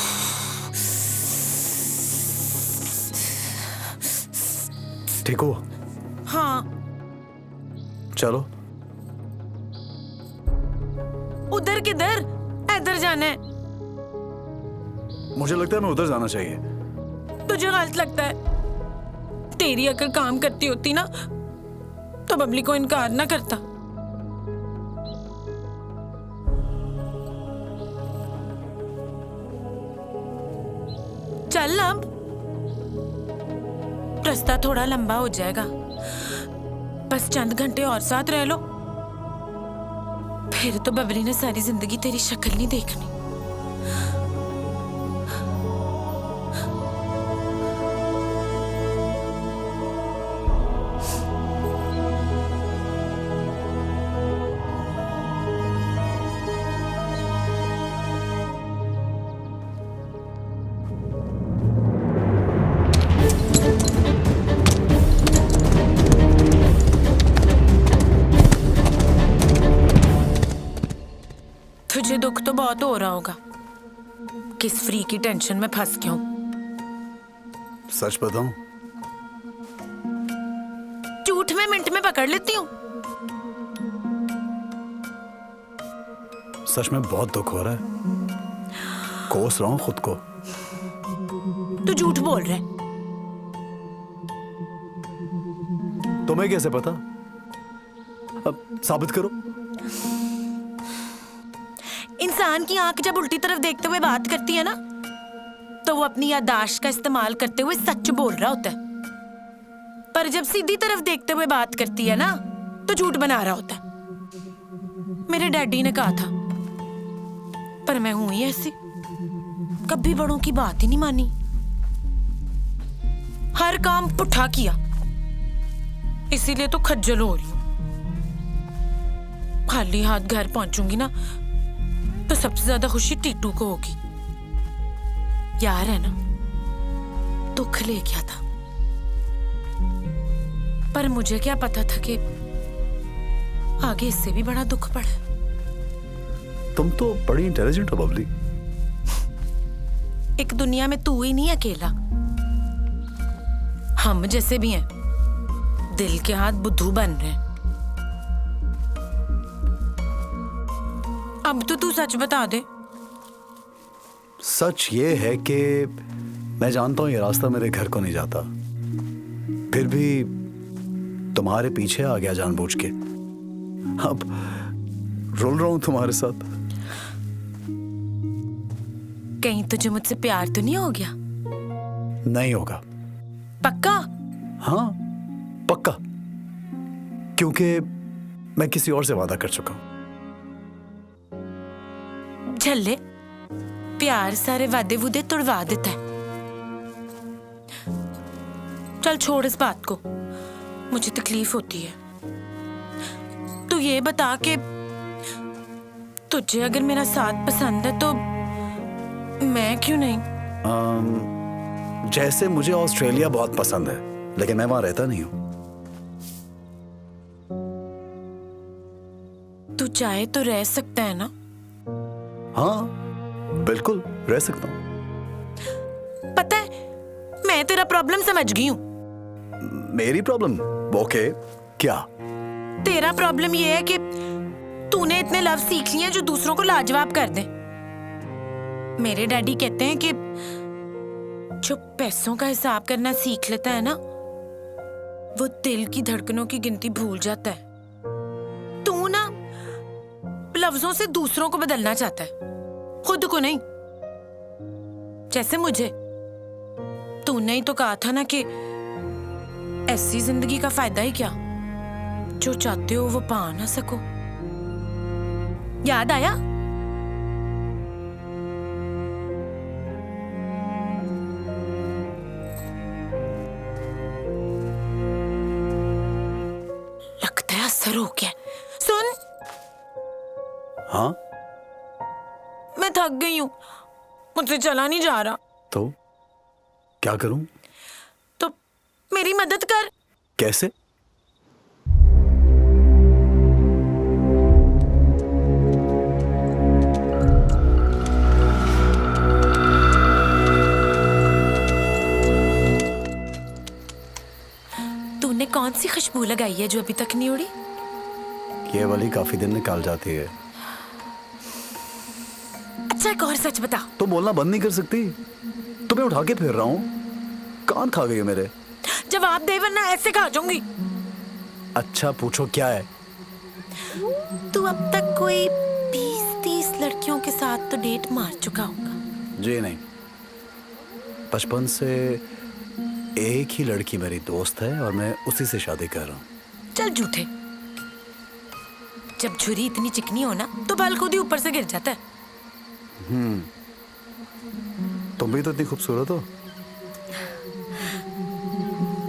Speaker 3: ठीक हो?
Speaker 2: हाँ,
Speaker 3: चलो।
Speaker 2: उधर किधर? इधर जाना है।
Speaker 3: मुझे लगता है मैं उधर जाना चाहिए।
Speaker 2: तुझे गलत लगता है। तेरी अगर काम करती होती ना तो बबली को इनकार ना करता। चल अब, रास्ता थोड़ा लंबा हो जाएगा, बस चंद घंटे और साथ रह लो, फिर तो बबली ने सारी जिंदगी तेरी शक्ल नहीं देखनी। तुझे दुख तो बहुत हो रहा होगा, किस फ्री की टेंशन में फंस गया हूं।
Speaker 3: सच बताऊं?
Speaker 2: झूठ में मिनट में पकड़ लेती हूँ।
Speaker 3: सच में बहुत दुख हो रहा है, कोस रहा हूं खुद को।
Speaker 2: तू झूठ बोल रहा है।
Speaker 3: तुम्हें कैसे पता? अब साबित करो।
Speaker 2: इंसान की आंख जब उल्टी तरफ देखते हुए बात करती है ना, तो वो अपनी याददाश्त का इस्तेमाल करते हुए सच बोल रहा होता है, पर जब सीधी तरफ देखते हुए बात करती है ना, तो झूठ बना रहा होता है। मेरे डैडी ने कहा था, पर मैं हूं ही ऐसी, कभी बड़ों की बात ही नहीं मानी, हर काम पुठा किया, इसीलिए तो खज्जल हो रही हूं। खाली हाथ घर पहुंचूंगी ना, तो सबसे ज्यादा खुशी टीटू को होगी। यार है ना, दुख ले गया था, पर मुझे क्या पता था कि आगे इससे भी बड़ा दुख पड़ा।
Speaker 3: तुम तो बड़ी इंटेलिजेंट हो बबली।
Speaker 2: एक दुनिया में तू ही नहीं अकेला, हम जैसे भी हैं, दिल के हाथ बुद्धू बन रहे हैं। अब तो तू सच बता दे।
Speaker 3: सच ये है कि मैं जानता हूं ये रास्ता मेरे घर को नहीं जाता, फिर भी तुम्हारे पीछे आ गया जानबूझ के। अब रोल रहा हूं तुम्हारे साथ।
Speaker 2: कहीं तुझे मुझसे प्यार तो नहीं हो गया?
Speaker 3: नहीं होगा।
Speaker 2: पक्का?
Speaker 3: हाँ पक्का, क्योंकि मैं किसी और से वादा कर चुका हूं।
Speaker 2: झल्ले, प्यार सारे वादे वुदे तोड़वा देता है। चल छोड़ इस बात को, मुझे तकलीफ होती है। तू ये बता कि तुझे अगर मेरा साथ पसंद है तो मैं क्यों नहीं?
Speaker 3: जैसे मुझे ऑस्ट्रेलिया बहुत पसंद है, लेकिन मैं वहां रहता नहीं हूं।
Speaker 2: तू चाहे तो रह सकता है ना?
Speaker 3: हाँ बिल्कुल रह सकता हूं।
Speaker 2: पता है, मैं तेरा प्रॉब्लम समझ गई हूं।
Speaker 3: मेरी प्रॉब्लम? ओके, क्या?
Speaker 2: तेरा प्रॉब्लम ये है कि तूने इतने लफ्ज सीख लिए हैं जो दूसरों को लाजवाब कर दे। मेरे डैडी कहते हैं कि जो पैसों का हिसाब करना सीख लेता है ना, वो दिल की धड़कनों की गिनती भूल जाता है। तू ना लफ्जों से दूसरों को बदलना चाहता है, खुद को नहीं। जैसे मुझे तूने ही तो कहा था ना कि ऐसी जिंदगी का फायदा ही क्या, जो चाहते हो वो पा ना सको। याद आया? लगता है असर हो गया। सुन।
Speaker 3: हाँ?
Speaker 2: मैं थक गई हूं, मुझसे चला नहीं जा रहा।
Speaker 3: तो क्या करूं?
Speaker 2: तो मेरी मदद कर।
Speaker 3: कैसे?
Speaker 2: तूने कौन सी खुशबू लगाई है जो अभी तक नहीं उड़ी?
Speaker 3: ये वाली काफी दिन निकाल जाती है।
Speaker 2: अच्छा एक और सच बता।
Speaker 3: तो बोलना बंद नहीं कर सकती? तुम्हें उठा के फिर रहा हूं, कान खा गई हो मेरे।
Speaker 2: जवाब दे वरना ऐसे खा जाऊंगी।
Speaker 3: अच्छा पूछो क्या है?
Speaker 2: तू अब तक कोई 20-30 लड़कियों के साथ तो डेट मार चुका होगा?
Speaker 3: जी नहीं, बचपन से एक ही लड़की मेरी दोस्त है और मैं उसी से शादी कर रहा हूँ।
Speaker 2: चल झूठे। जब छुरी इतनी चिकनी हो ना तो बाल खुद ही ऊपर से गिर जाता है।
Speaker 3: तुम भी तो इतनी खूबसूरत हो।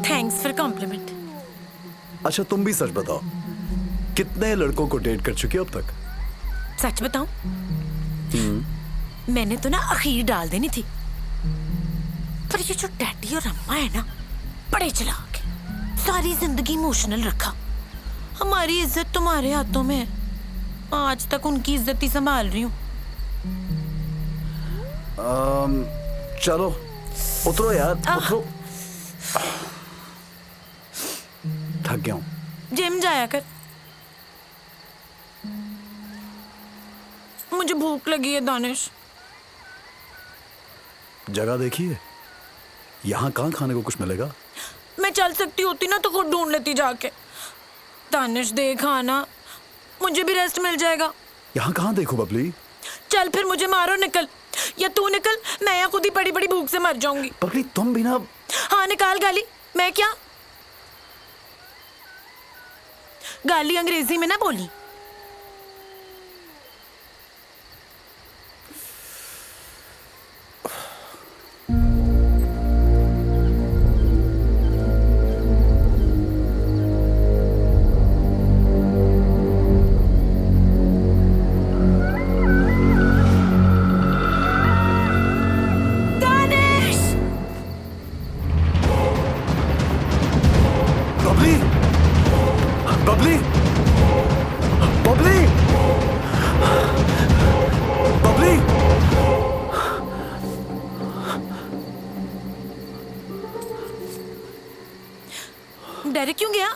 Speaker 2: Thanks for compliment.
Speaker 3: अच्छा तुम भी सच बताओ, कितने लड़कों को डेट कर चुकी हो अब तक?
Speaker 2: सच बताऊं? मैंने तो ना अखीर डाल देनी थी, पर ये जो डैडी और अम्मा है ना, बड़े चालाक हैं। सारी जिंदगी इमोशनल रखा। हमारी इज्जत तुम्हारे हाथों में है। आज तक उनकी इज्जत ही संभाल रही हूँ।
Speaker 3: चलो उतरो यार, उतरो। थक गया हूँ।
Speaker 2: जिम जाया कर। मुझे भूख लगी है दानिश।
Speaker 3: जगह देखिए, यहाँ कहाँ खाने को कुछ मिलेगा?
Speaker 2: मैं चल सकती होती ना तो खुद ढूंढ लेती जाके। दानिश दे खाना, मुझे भी रेस्ट मिल जाएगा।
Speaker 3: यहाँ कहाँ देखो बबली?
Speaker 2: चल फिर मुझे मारो, निकल। या तू निकल, मैं यहाँ खुद ही बड़ी बड़ी भूख से मर जाऊंगी।
Speaker 3: बबली तुम भी ना।
Speaker 2: हाँ निकाल गाली। मैं क्या गाली अंग्रेजी में ना बोली। डर क्यों गया?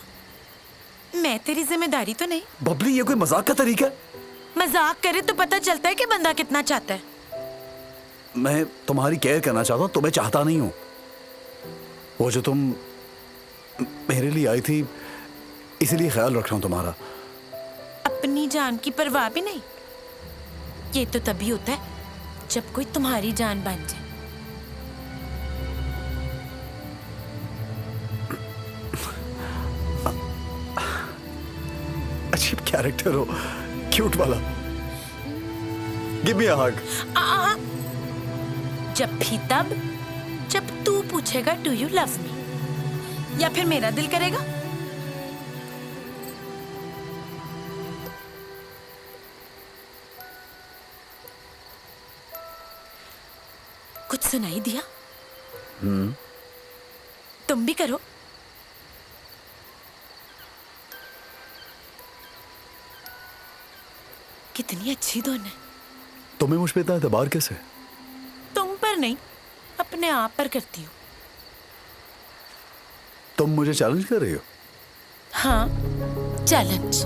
Speaker 2: मैं तेरी जिम्मेदारी तो नहीं।
Speaker 3: बबली, ये कोई मजाक का तरीका है?
Speaker 2: मजाक करे तो पता चलता है कि बंदा कितना चाहता है।
Speaker 3: मैं तुम्हारी केयर करना चाहता हूँ, तुम्हें चाहता नहीं हूँ। वो जो तुम मेरे लिए आई थी, इसीलिए ख्याल रख रहा हूँ तुम्हारा।
Speaker 2: अपनी जान की परवाह भी नहीं? ये तो तभी होता है जब कोई तुम्हारी जान बन जाए।
Speaker 3: अजीब कैरेक्टर हो, क्यूट वाला। गिव मी अ हग।
Speaker 2: जब भी तब जब तू पूछेगा डू यू लव मी, या फिर मेरा दिल करेगा। कुछ सुनाई दिया? तुम भी करो। कितनी अच्छी धुन है।
Speaker 3: तुम्हें मुझ पे इतना एतबार कैसे?
Speaker 2: तुम पर नहीं, अपने आप पर करती हूँ।
Speaker 3: तुम मुझे चैलेंज कर रही हो?
Speaker 2: हाँ, चैलेंज।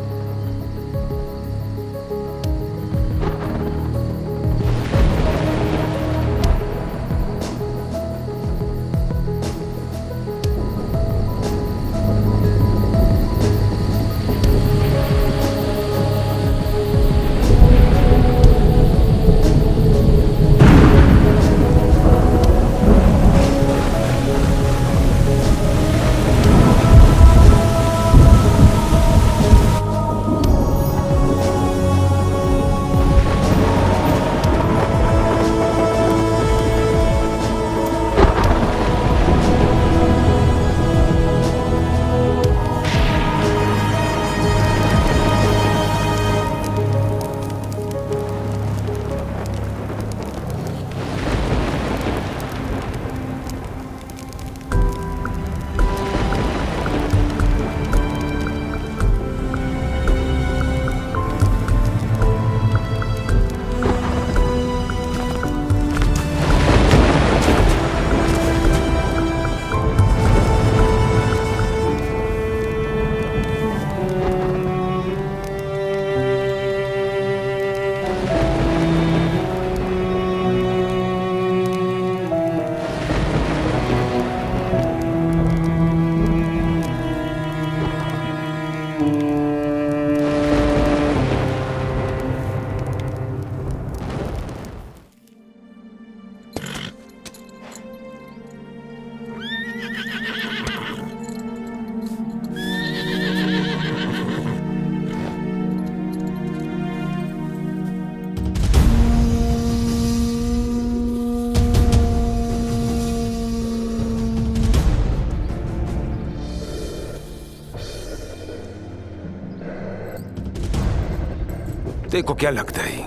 Speaker 7: देखो क्या लगता है,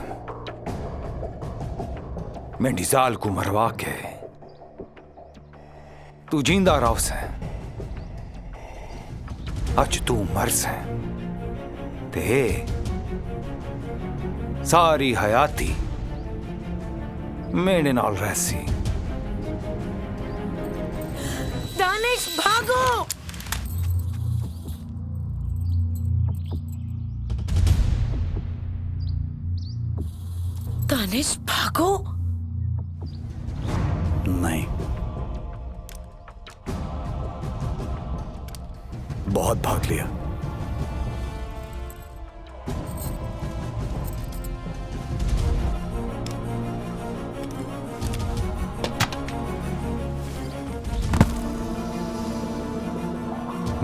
Speaker 7: मैं निजाल को मरवा के तू जिंदा रहो से, आज तू मर से ते सारी हयाती मेरे नाल रहसी।
Speaker 2: दानिश भागो। दानिश भागो।
Speaker 3: नहीं, बहुत भाग लिया।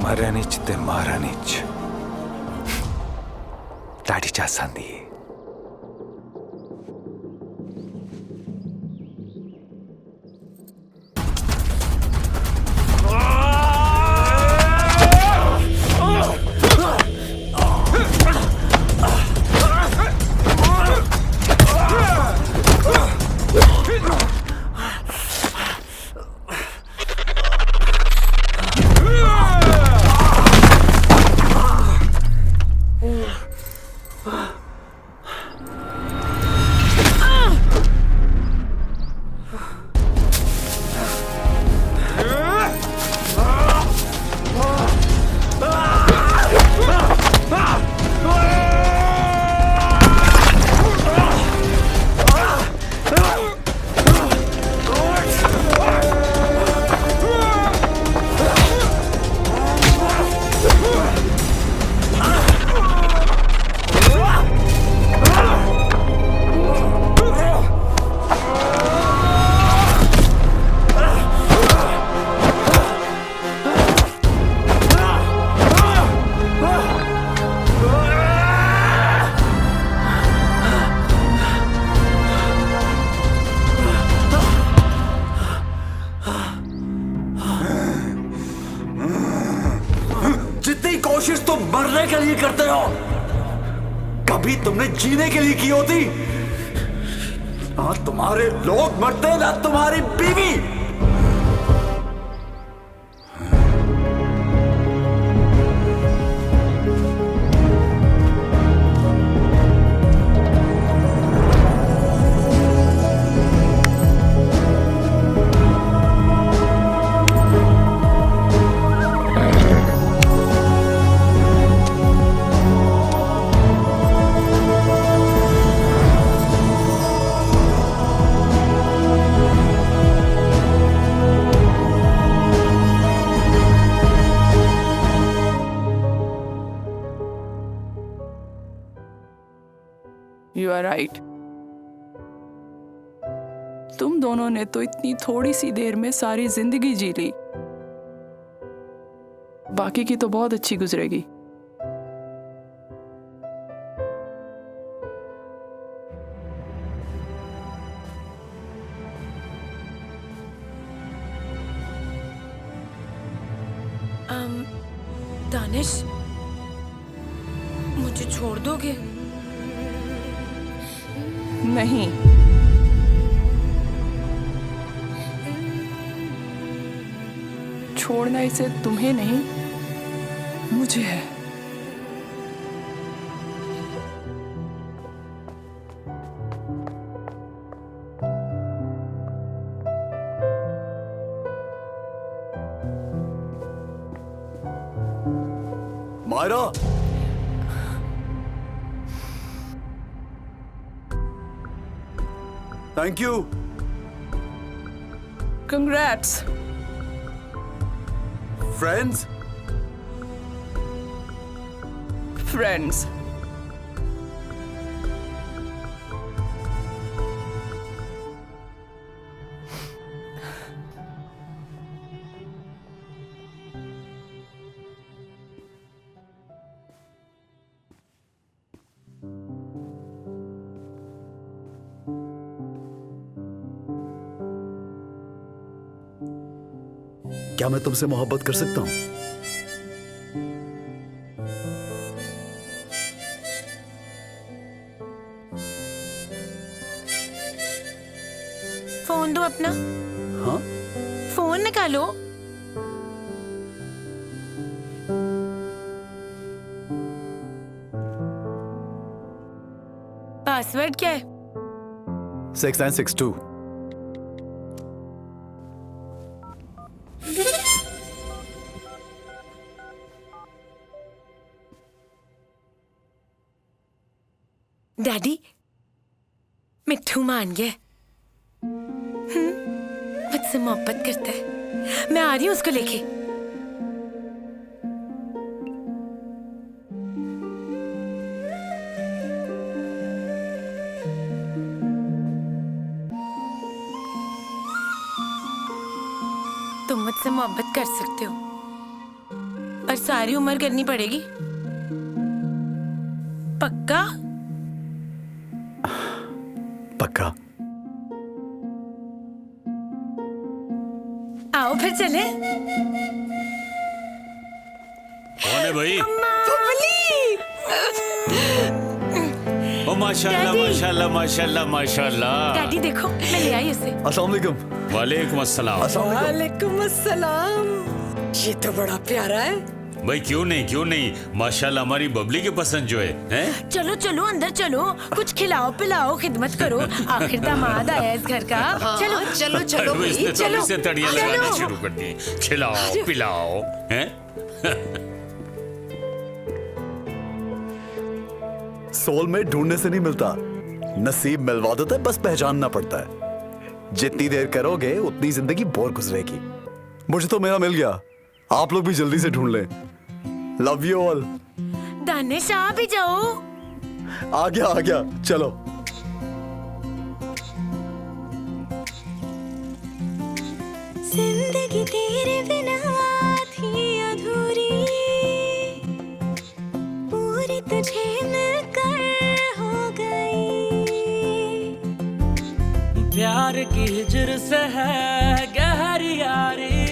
Speaker 7: मरनिच ते मारनिच ताड़ी चा संदी।
Speaker 3: भी तुमने जीने के लिए की होती। ना तुम्हारे लोग मरते, ना तुम्हारी बीवी।
Speaker 9: You are right. तुम दोनों ने तो इतनी थोड़ी सी देर में सारी जिंदगी जी ली, बाकी की तो बहुत अच्छी गुजरेगी।
Speaker 2: दानिश, मुझे छोड़ दोगे?
Speaker 9: नहीं, छोड़ना इसे तुम्हें नहीं, मुझे है।
Speaker 3: Myra, thank you.
Speaker 9: Congrats.
Speaker 3: Friends?
Speaker 9: Friends.
Speaker 3: क्या मैं तुमसे मोहब्बत कर सकता हूं?
Speaker 2: फोन दो अपना।
Speaker 3: हाँ?
Speaker 2: फोन निकालो। पासवर्ड क्या है?
Speaker 3: 6962।
Speaker 2: डैडी, मिट्ठू मान गया। मुझसे मोहब्बत करता है। मैं आ रही हूँ उसको लेके। तुम मुझसे मोहब्बत कर सकते हो, पर सारी उम्र करनी पड़ेगी। पक्का?
Speaker 3: पक्का।
Speaker 2: आओ फिर चले।
Speaker 5: कौन है भाई? ओ माशाल्लाह माशाल्लाह माशाल्लाह माशाल्लाह।
Speaker 2: डैडी देखो, मैं ले आई उसे।
Speaker 3: अस्सलाम वालेकुम।
Speaker 5: वालेकुम अस्सलाम।
Speaker 4: वालेकुम अस्सलाम। ये तो बड़ा प्यारा है।
Speaker 5: भाई क्यों नहीं माशाल्लाह हमारी बबली के पसंद जो है, हैं?
Speaker 2: चलो चलो अंदर चलो, कुछ खिलाओ पिलाओ, खिदमत करो। आखिर दामाद आया इस घर का। चलो
Speaker 4: चलो चलो
Speaker 5: अरे इसने तो
Speaker 4: चलो
Speaker 5: इससे तड़ियां लगाना शुरू कर दी। खिलाओ पिलाओ, हैं?
Speaker 3: सोलमेट ढूंढने से नहीं मिलता, नसीब मिलवा देता है, बस पहचानना पड़ता है। जितनी देर करोगे उतनी जिंदगी बोर गुजरेगी। मुझे तो मेरा मिल गया, आप लोग भी जल्दी से ढूंढ लें। Love you all.
Speaker 2: दानिश आ भी जाओ।
Speaker 3: आ गया चलो।
Speaker 11: जिंदगी तेरे बिना थी अधूरी, पूरी तुझे मिलकर हो गई।
Speaker 13: प्यार की हिजर से है गहरी यारी,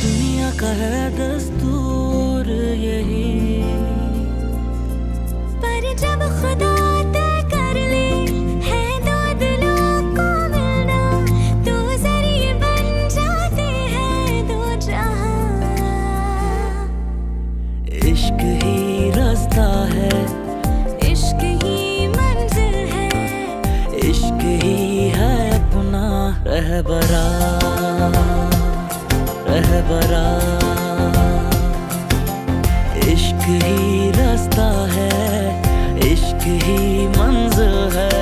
Speaker 13: दुनिया का है दस्तूर यही।
Speaker 11: खुदा तय कर ले है दो दिलों को मिलना, तो जरिए बन जाते हैं दो जहां।
Speaker 13: इश्क ही रास्ता है,
Speaker 11: इश्क ही मंजिल है,
Speaker 13: इश्क ही है अपना रहबरा, रहबरा। इश्क ही रास्ता है, इश्क ही मंजिल है,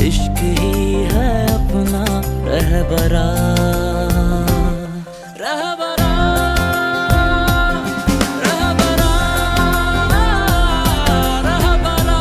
Speaker 13: इश्क ही है अपना रहबरा, रहबरा, रहबरा, रहबरा।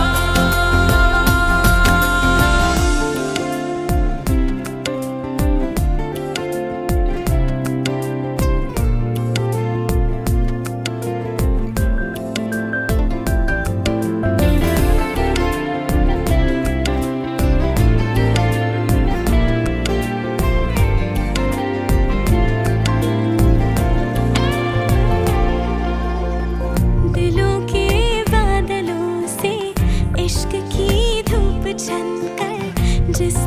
Speaker 11: दिलों के बादलों से इश्क की धूप छनकर जिस